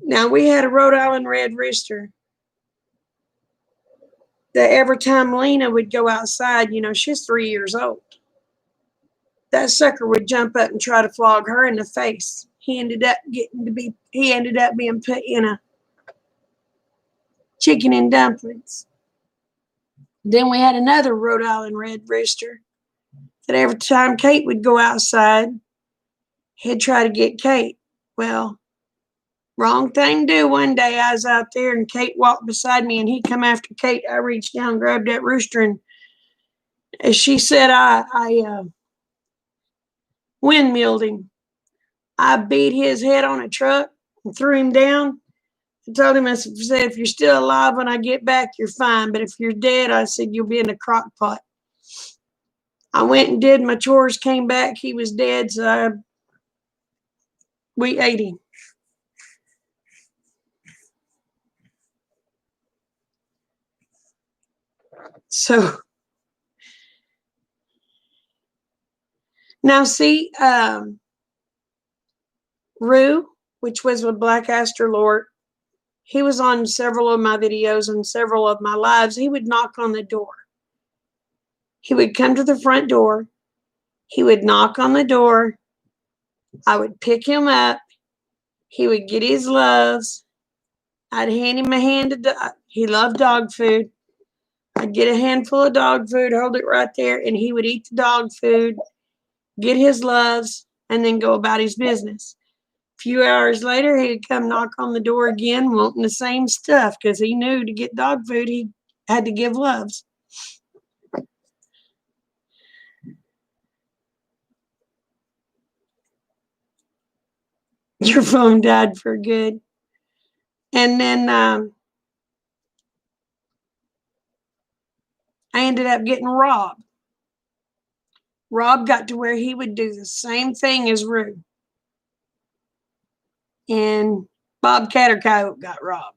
Now we had a Rhode Island red rooster that every time Lena would go outside, she's 3 years old. That sucker would jump up and try to flog her in the face. He ended up being put in a chicken and dumplings. Then we had another Rhode Island red rooster that every time Kate would go outside, he'd try to get Kate. Well, wrong thing to do. One day I was out there and Kate walked beside me and he come after Kate. I reached down, grabbed that rooster, and as she said, I windmilled him. I beat his head on a truck and threw him down. I told him, I said, if you're still alive when I get back, you're fine. But if you're dead, I said, you'll be in the crock pot. I went and did my chores, came back. He was dead, so we ate him. So now see, Rue, which was with Black Australorp, he was on several of my videos and several of my lives. He would knock on the door. He would come to the front door. He would knock on the door. I would pick him up. He would get his loves. I'd hand him a hand of he loved dog food. I'd get a handful of dog food, hold it right there, and he would eat the dog food, get his loves, and then go about his business. A few hours later, he'd come knock on the door again, wanting the same stuff, because he knew to get dog food, he had to give loves. Your phone died for good. And then I ended up getting Rob. Rob got to where he would do the same thing as Rue. And Bobcat or Coyote got Rob.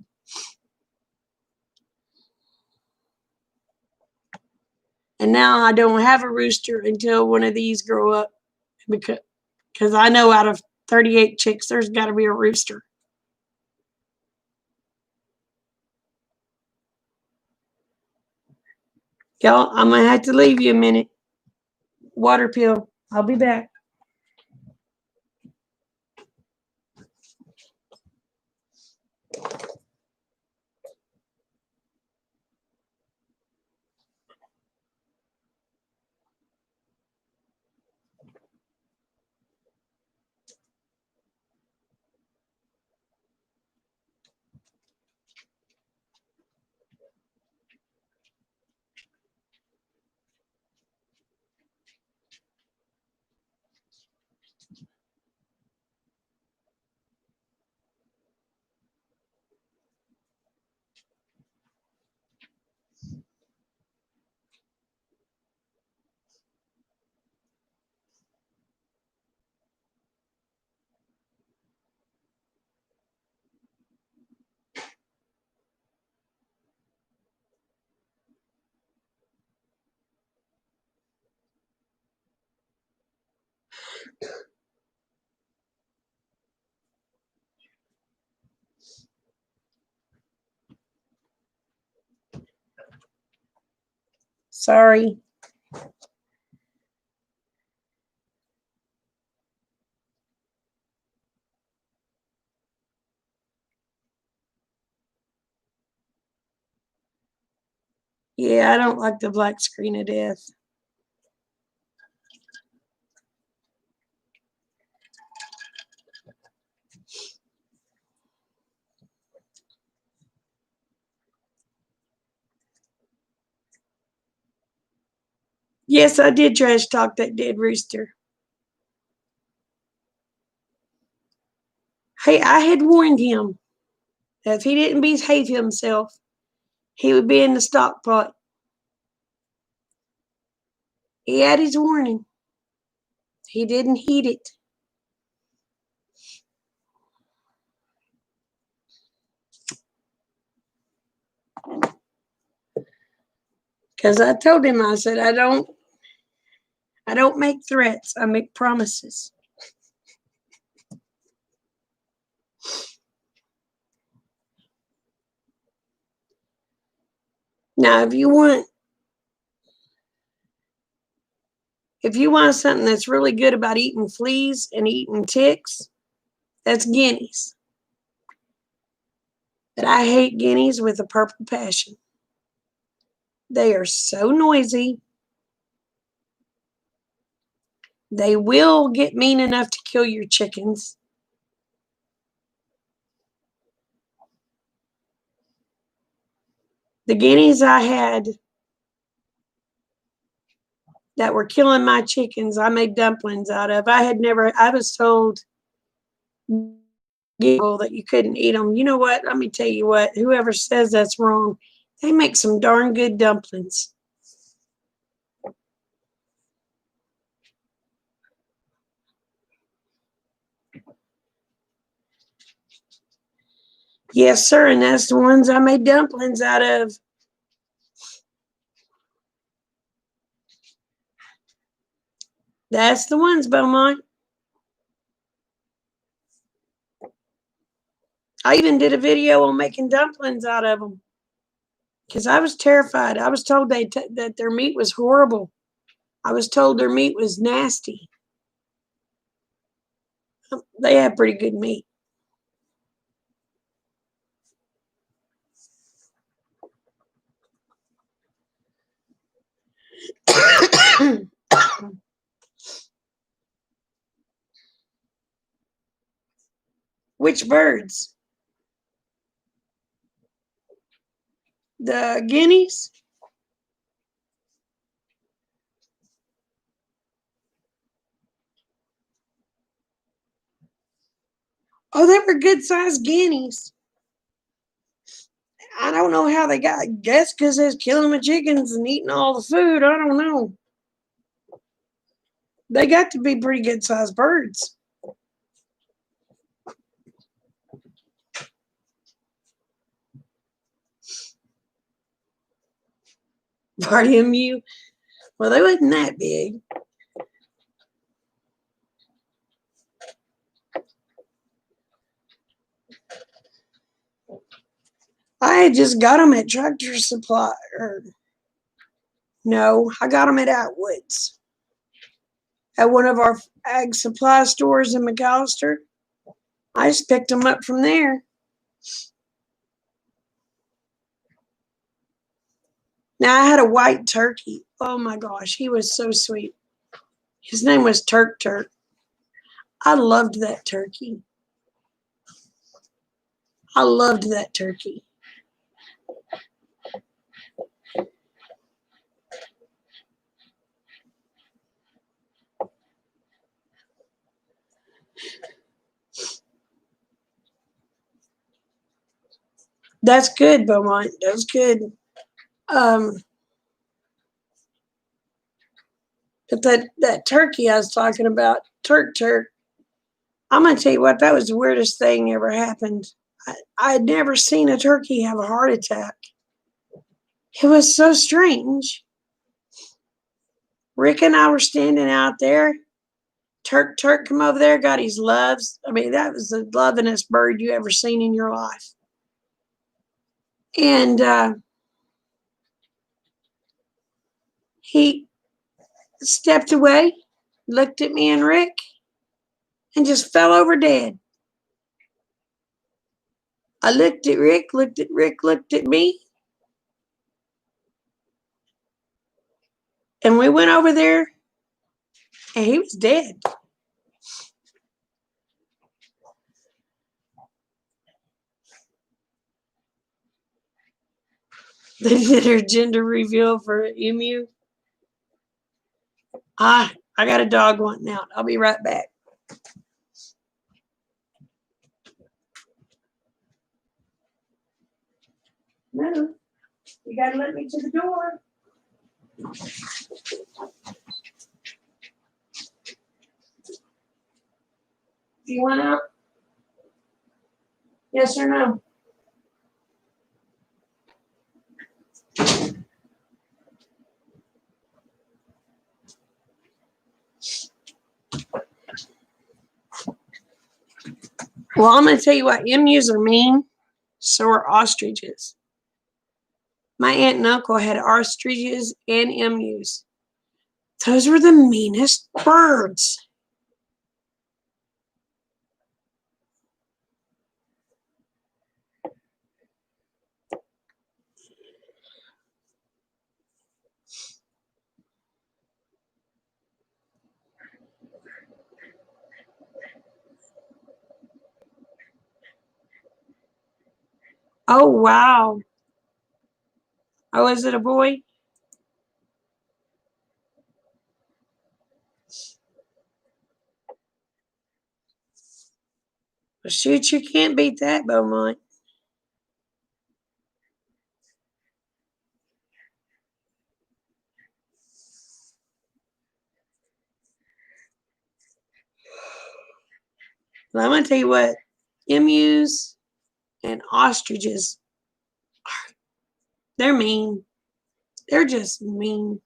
And now I don't have a rooster until one of these grow up, because I know out of 38 chicks, there's got to be a rooster. Y'all, I'm going to have to leave you a minute. Water pill. I'll be back. Sorry. Yeah, I don't like the black screen of death. Yes, I did trash talk that dead rooster. Hey, I had warned him that if he didn't behave himself, he would be in the stock pot. He had his warning. He didn't heed it. Because I told him, I said, I don't make threats. I make promises. Now, if you want something that's really good about eating fleas and eating ticks, that's guineas. But I hate guineas with a purple passion. They are so noisy. They will get mean enough to kill your chickens. The guineas I had that were killing my chickens, I made dumplings out of. I was told that you couldn't eat them. You know what? Let me tell you what, whoever says that's wrong, they make some darn good dumplings. Yes, sir, and that's the ones I made dumplings out of. That's the ones, Beaumont. I even did a video on making dumplings out of them because I was terrified. I was told that their meat was horrible. I was told their meat was nasty. They have pretty good meat. Which birds? The guineas? Oh, they were good sized guineas. I don't know how they got. I guess because they was killing my chickens and eating all the food. I don't know. They got to be pretty good sized birds. Pardon you. Well, they wasn't that big. I had just got them at Tractor Supply. No, I got them at Atwood's. At one of our ag supply stores in McAllister. I just picked them up from there. Now, I had a white turkey. Oh my gosh, he was so sweet. His name was Turk. I loved that turkey. I loved that turkey. That's good, Beaumont. That's good. Um, but that turkey I was talking about, Turk, I'm gonna tell you what, that was the weirdest thing ever happened. I had never seen a turkey have a heart attack. It was so strange. Rick and I were standing out there. Turk come over there, got his loves. I mean, that was the lovingest bird you ever seen in your life. And He stepped away, looked at me and Rick, and just fell over dead. I looked at Rick, looked at me, and we went over there, and he was dead. They did her gender reveal for Emu. I got a dog wanting out. I'll be right back. No, you gotta let me to the door. Do you want out? Yes or no? Well, I'm going to tell you what, emus are mean, so are ostriches. My aunt and uncle had ostriches and emus. Those were the meanest birds. Oh, wow. Oh, is it a boy? Well, shoot, you can't beat that, Beaumont. Well, I'm going to tell you what, emus and ostriches, they're mean. They're just mean.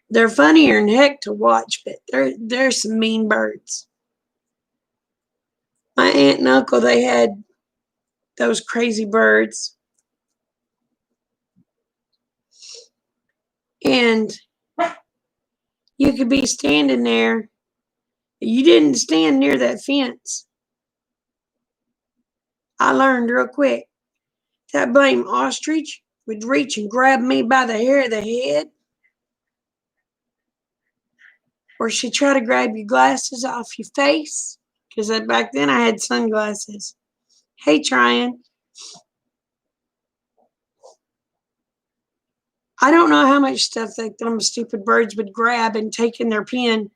They're funnier than heck to watch, but they're some mean birds. My aunt and uncle, they had those crazy birds. And you could be standing there. You didn't stand near that fence. I learned real quick. That blame ostrich would reach and grab me by the hair of the head. Or she'd try to grab your glasses off your face. Because back then I had sunglasses. Hey, trying. I don't know how much stuff that them stupid birds would grab and take in their pen.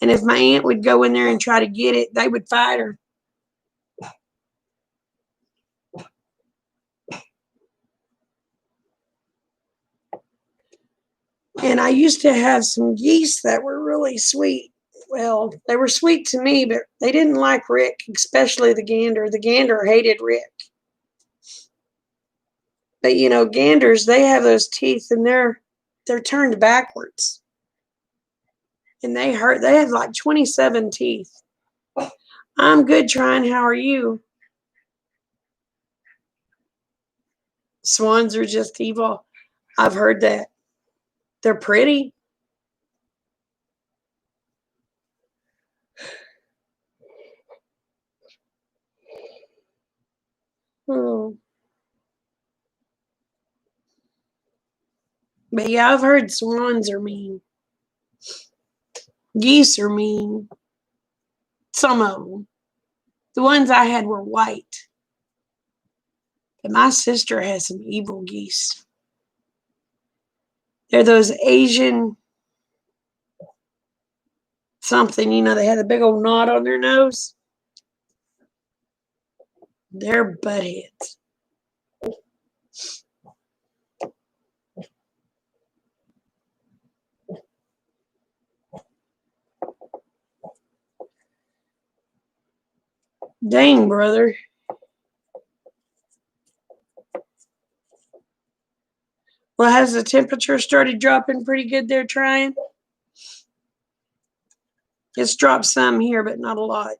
And if my aunt would go in there and try to get it, they would fight her. And I used to have some geese that were really sweet. Well, they were sweet to me, but they didn't like Rick, especially the gander. The gander hated Rick. But you know, ganders, they have those teeth and they're turned backwards. And they hurt. They have like 27 teeth. I'm good, trying. How are you? Swans are just evil. I've heard that. They're pretty. Hmm. But yeah, I've heard swans are mean. Geese are mean. Some of them. The ones I had were white. But my sister has some evil geese. They're those Asian something, you know, they had a big old knot on their nose. They're buttheads. Dang, brother. Well, has the temperature started dropping pretty good there, trying? It's dropped some here, but not a lot.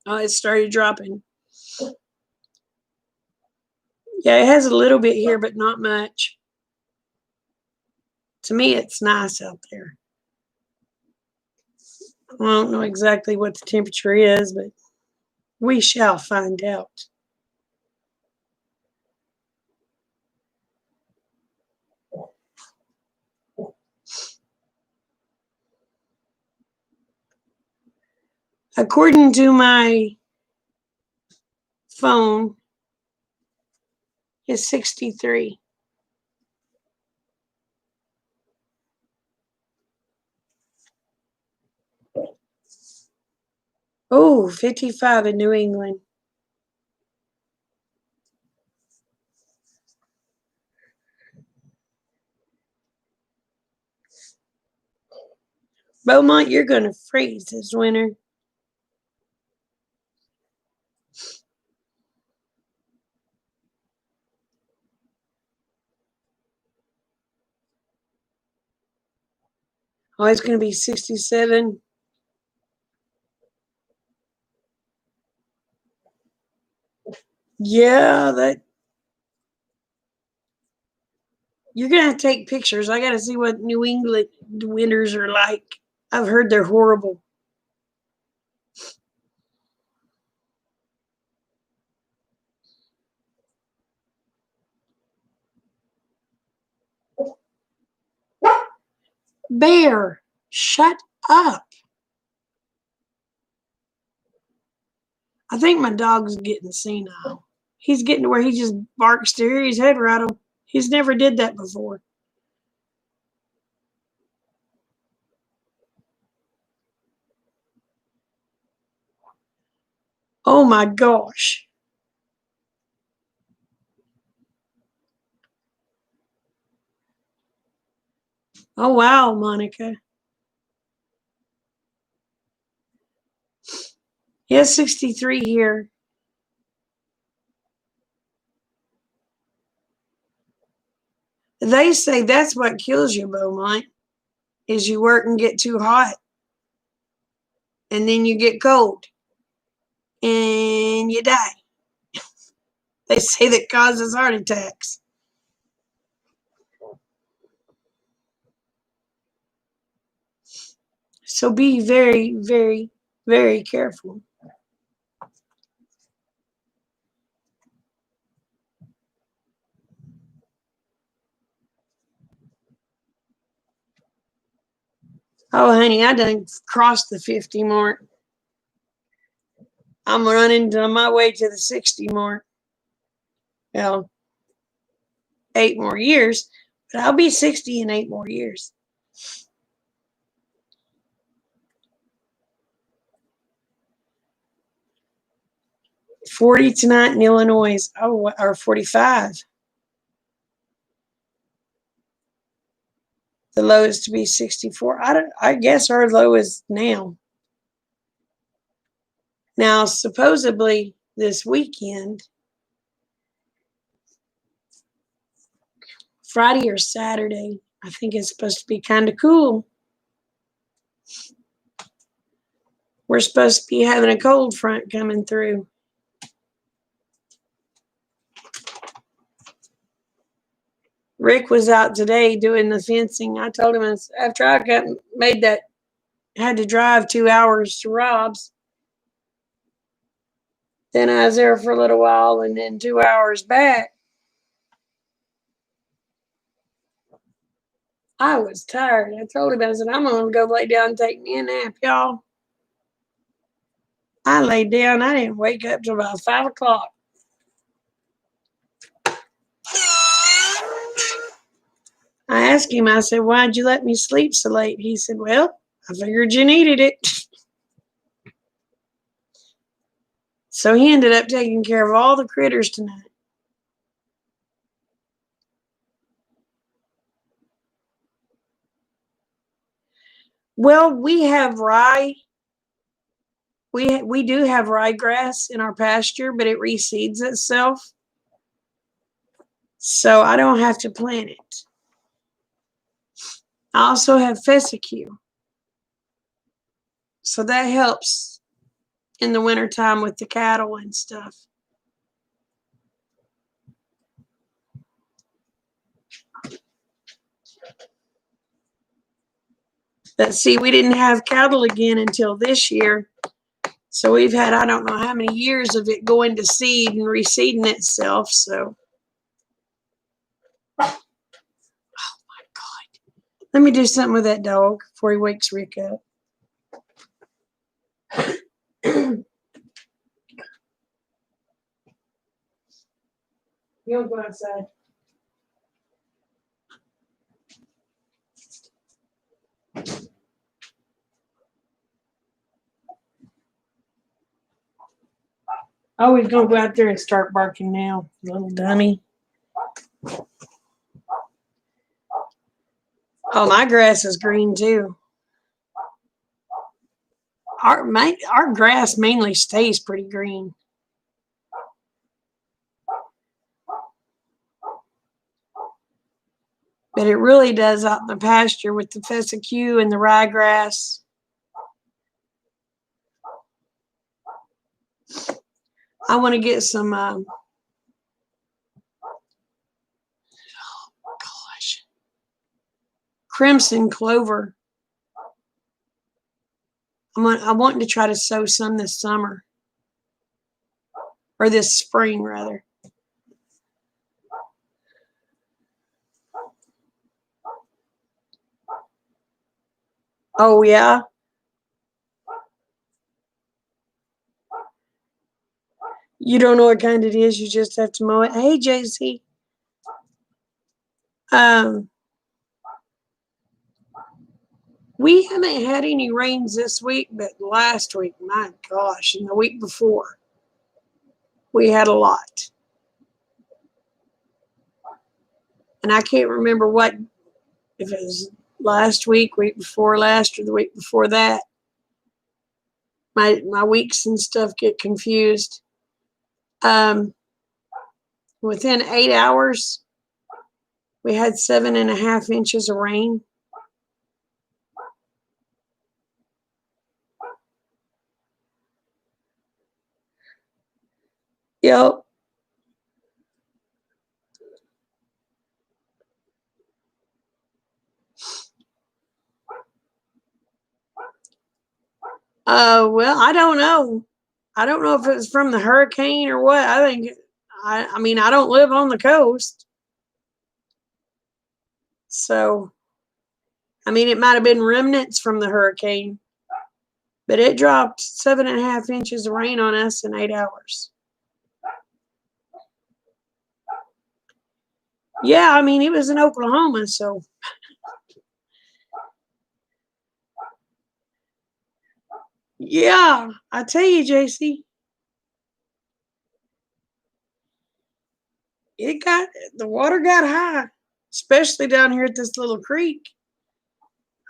Oh, it started dropping. Yeah, it has a little bit here, but not much. To me, it's nice out there. I don't know exactly what the temperature is, but we shall find out. According to my phone, it's 63. Oh, 55 in New England. Beaumont, you're going to freeze this winter. Oh, it's going to be 67. Yeah, that you're going to have to take pictures. I got to see what New England winters are like. I've heard they're horrible. Bear, shut up. I think my dog's getting senile. He's getting to where he just barks to hear his head rattle. He's never did that before. Oh my gosh. Oh wow, Monica. Yes, 63 here. They say that's what kills you, Beaumont, is you work and get too hot. And then you get cold. And you die. They say that causes heart attacks. So be very, very, very careful. Oh, honey, I done crossed the 50 mark. I'm running to my way to the 60 mark. Well, 8 more years, but I'll be 60 in 8 more years. $40 tonight in Illinois. Oh, or 45. The low is to be 64. I guess our low is now. Now, supposedly this weekend, Friday or Saturday, I think it's supposed to be kind of cool. We're supposed to be having a cold front coming through. Rick was out today doing the fencing. I told him after I had to drive 2 hours to Rob's. Then I was there for a little while and then 2 hours back. I was tired. I told him, I said, I'm going to go lay down and take me a nap, y'all. I laid down. I didn't wake up till about 5 o'clock. I asked him, I said, why'd you let me sleep so late? He said, well, I figured you needed it. So he ended up taking care of all the critters tonight. Well, we have rye. We do have ryegrass in our pasture, but it reseeds itself. So I don't have to plant it. I also have fescue. So that helps in the wintertime with the cattle and stuff. But see, we didn't have cattle again until this year. So we've had, I don't know how many years of it going to seed and reseeding itself. So, oh my God. Let me do something with that dog before he wakes Rick up. You'll go outside. Oh, he's going to go out there and start barking now, little dummy. Oh, my grass is green too. Our grass mainly stays pretty green. But it really does out in the pasture with the fescue and the ryegrass. I want to get some, oh gosh, crimson clover. I'm wanting to try to sow some this summer. Or this spring, rather. Oh, yeah? You don't know what kind it is. You just have to mow it. Hey, JC. We haven't had any rains this week, but last week, my gosh, and the week before, we had a lot. And I can't remember if it was last week, week before last, or the week before that. My weeks and stuff get confused. Within 8 hours, we had 7.5 inches of rain. Yep. Well, I don't know. I don't know if it was from the hurricane or what. I mean, I don't live on the coast. So, I mean, it might have been remnants from the hurricane. But it dropped 7.5 inches of rain on us in 8 hours. Yeah, I mean, it was in Oklahoma, so. Yeah, I tell you, JC. The water got high, especially down here at this little creek.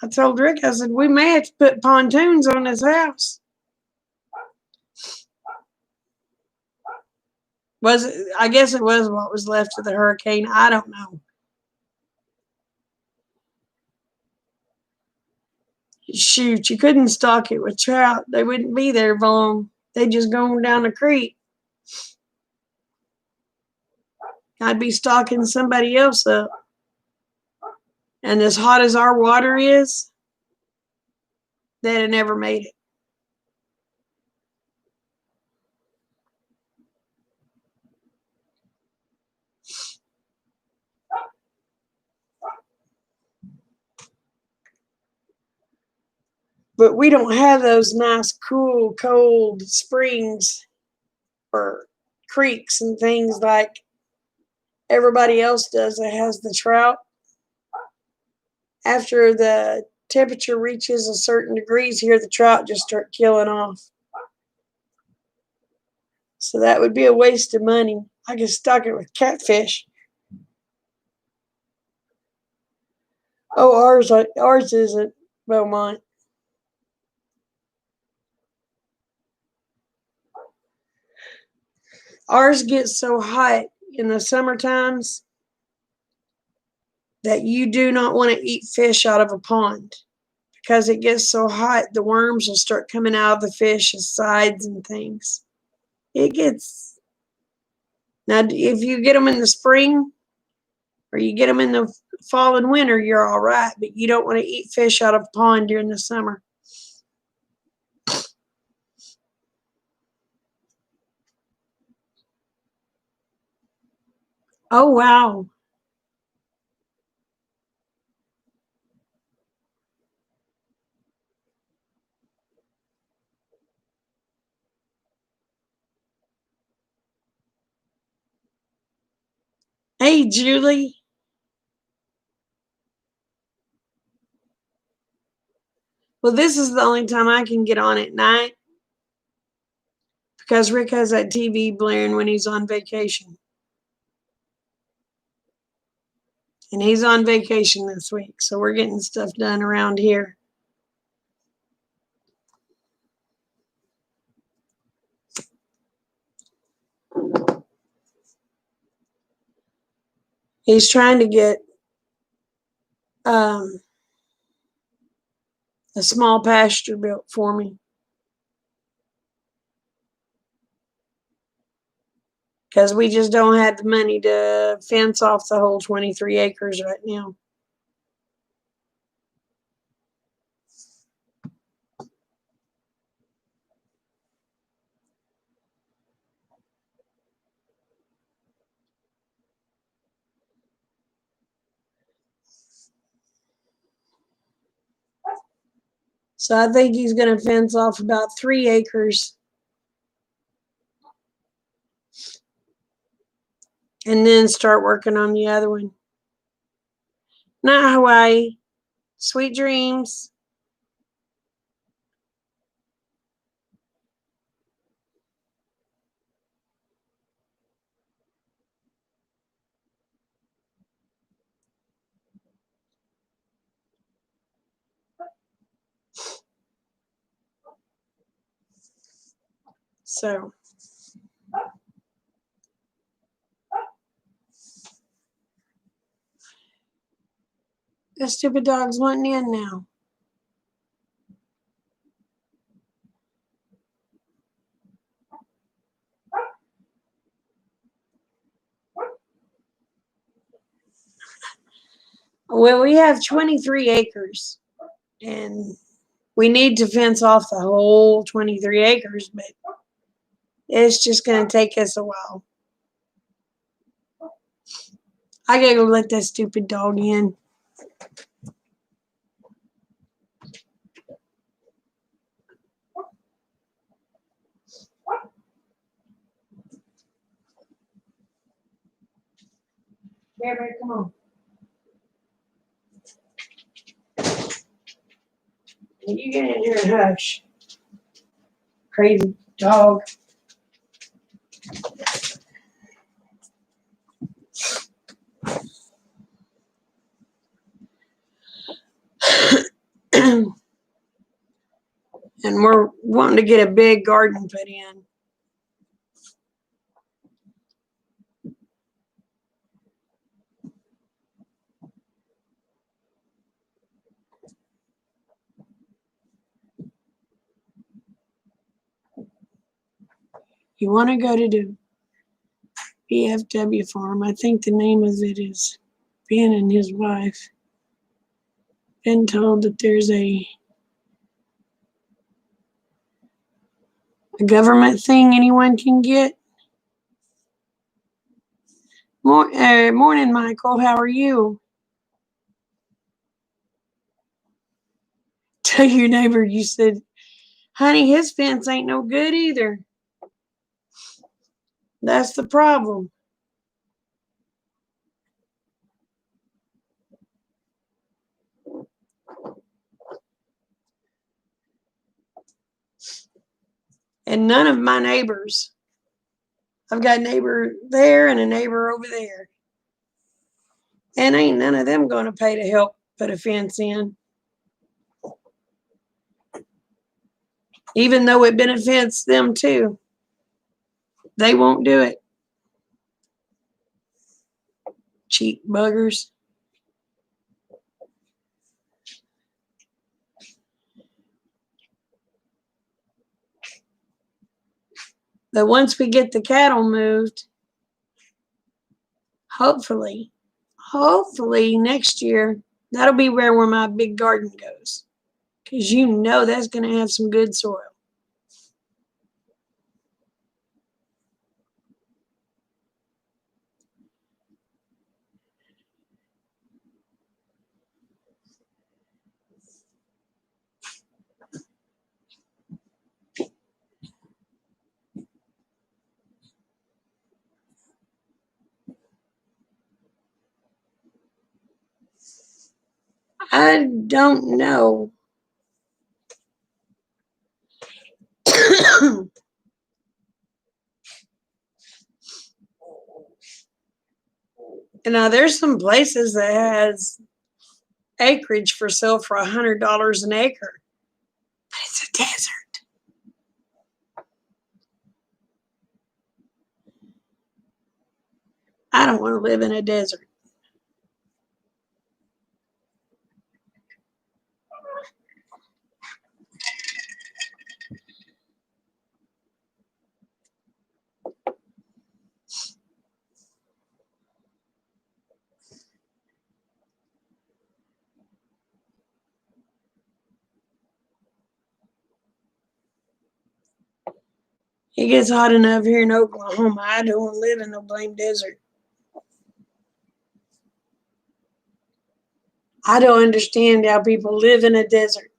I told Rick, I said, we may have to put pontoons on this house. I guess it was what was left of the hurricane. I don't know. Shoot, you couldn't stock it with trout. They wouldn't be there long. They'd just go down the creek. I'd be stocking somebody else up. And as hot as our water is, they'd have never made it. But we don't have those nice, cool, cold springs or creeks and things like everybody else does that has the trout. After the temperature reaches a certain degrees here, the trout just start killing off. So that would be a waste of money. I could stock it with catfish. Oh, ours isn't Beaumont. Ours gets so hot in the summer times that you do not want to eat fish out of a pond because it gets so hot, the worms will start coming out of the fish's sides and things. It gets, now if you get them in the spring or you get them in the fall and winter, you're all right, but you don't want to eat fish out of a pond during the summer. Oh, wow. Hey, Julie. Well, this is the only time I can get on at night because Rick has that TV blaring when he's on vacation. And he's on vacation this week, so we're getting stuff done around here. He's trying to get a small pasture built for me because we just don't have the money to fence off the whole 23 acres right now. So I think he's going to fence off about 3 acres and then start working on the other one. Not Hawaii. Sweet dreams. So the stupid dog's wanting in now. Well, we have 23 acres and we need to fence off the whole 23 acres, but it's just going to take us a while. I gotta go let that stupid dog in. Bear, come on. You get in here and hush. Crazy dog. And we're wanting to get a big garden put in. You want to go to the BFW farm. I think the name of it is Ben and his wife. Been told that there's a government thing anyone can get. Morning, Michael. How are you? Tell your neighbor you said, honey, his fence ain't no good either. That's the problem. And none of my neighbors, I've got a neighbor there and a neighbor over there. And ain't none of them going to pay to help put a fence in. Even though it benefits them too. They won't do it. Cheap buggers. But once we get the cattle moved, hopefully next year, that'll be where my big garden goes. Because you know that's going to have some good soil. I don't know. Now there's some places that has acreage for sale for $100 an acre, but it's a desert. I don't want to live in a desert. It gets hot enough here in Oklahoma. I don't want to live in no blame desert. I don't understand how people live in a desert.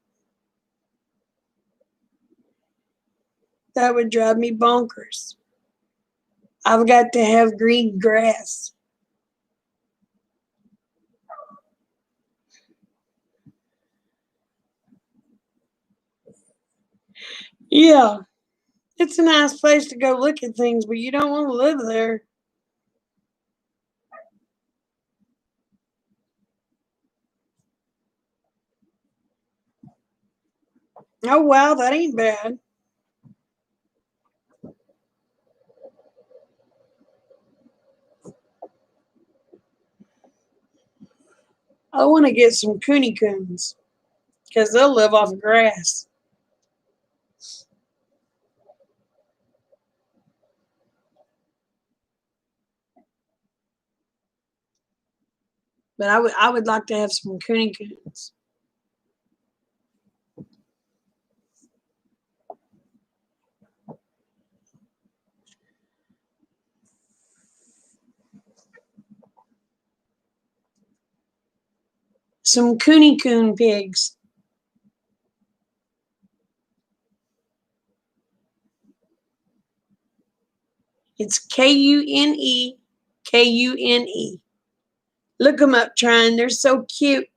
That would drive me bonkers. I've got to have green grass. Yeah, it's a nice place to go look at things, but you don't want to live there. Oh, wow, that ain't bad. I want to get some cooney coons because they'll live off of grass. But I would like to have some cooney coons. Some cooney coon pigs. It's Kune Kune. Look them up, trying. They're so cute.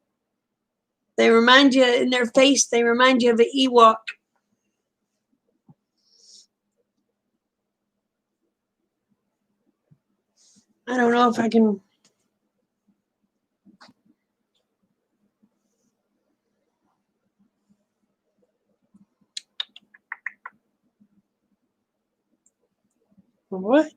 They remind you in their face. They remind you of an Ewok. I don't know if I can. What?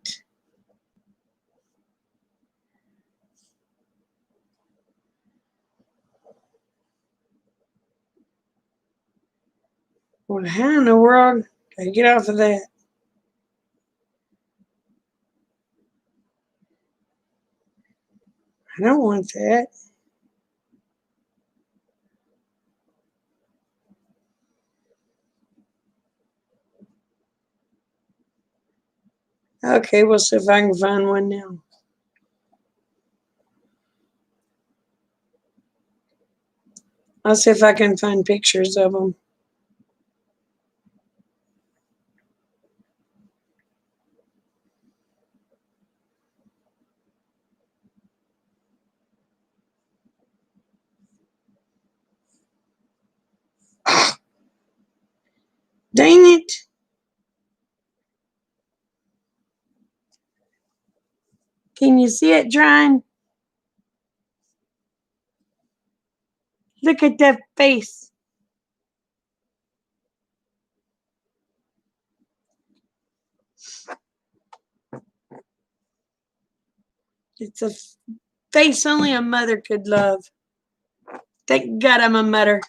Well, how in the world can I get off of that? I don't want that. Okay, we'll see if I can find one now. I'll see if I can find pictures of them. Dang it. Can you see it drying? Look at that face. It's a face only a mother could love. Thank God I'm a mother.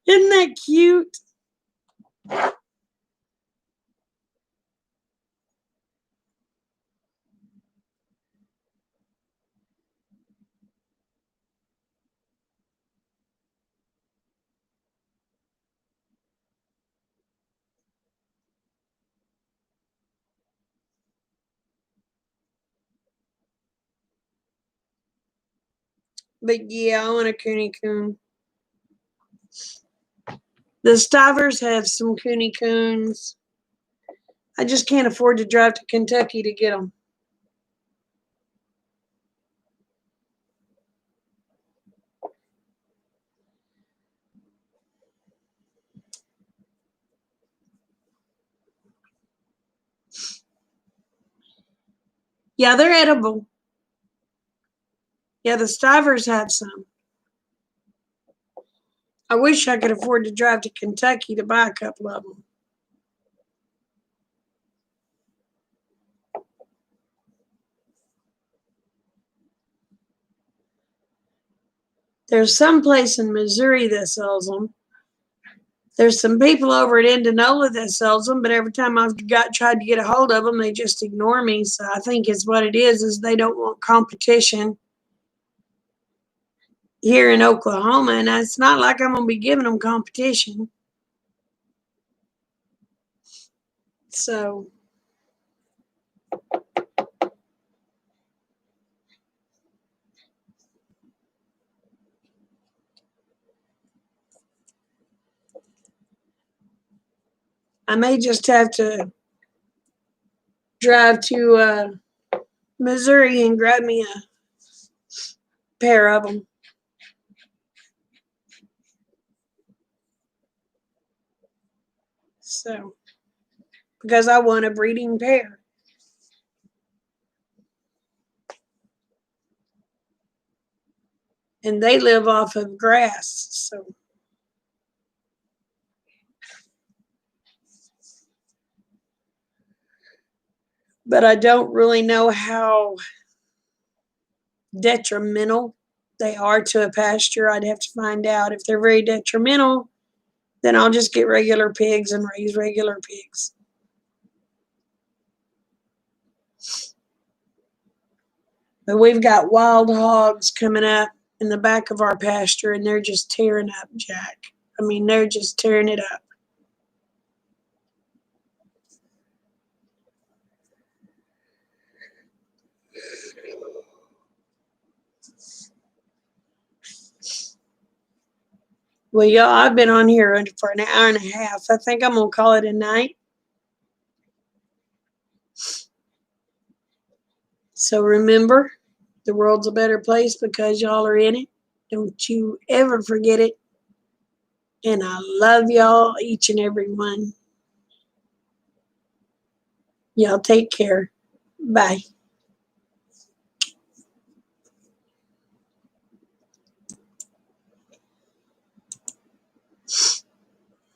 Isn't that cute? But yeah, I want a Cooney Coon. The Stivers have some Cooney Coons. I just can't afford to drive to Kentucky to get them. Yeah, they're edible. Yeah, the Stivers have some. I wish I could afford to drive to Kentucky to buy a couple of them. There's some place in Missouri that sells them. There's some people over at Indianola that sells them, but every time I've tried to get a hold of them, they just ignore me. So I think it's what it is they don't want competition here in Oklahoma, and it's not like I'm gonna be giving them competition. So I may just have to drive to Missouri and grab me a pair of them. So, because I want a breeding pair. And they live off of grass. So, but I don't really know how detrimental they are to a pasture. I'd have to find out. If they're very detrimental, then I'll just get regular pigs and raise regular pigs. But we've got wild hogs coming up in the back of our pasture, and they're just tearing up Jack. I mean, they're just tearing it up. Well, y'all, I've been on here for an hour and a half. I think I'm going to call it a night. So remember, the world's a better place because y'all are in it. Don't you ever forget it. And I love y'all, each and every one. Y'all take care. Bye.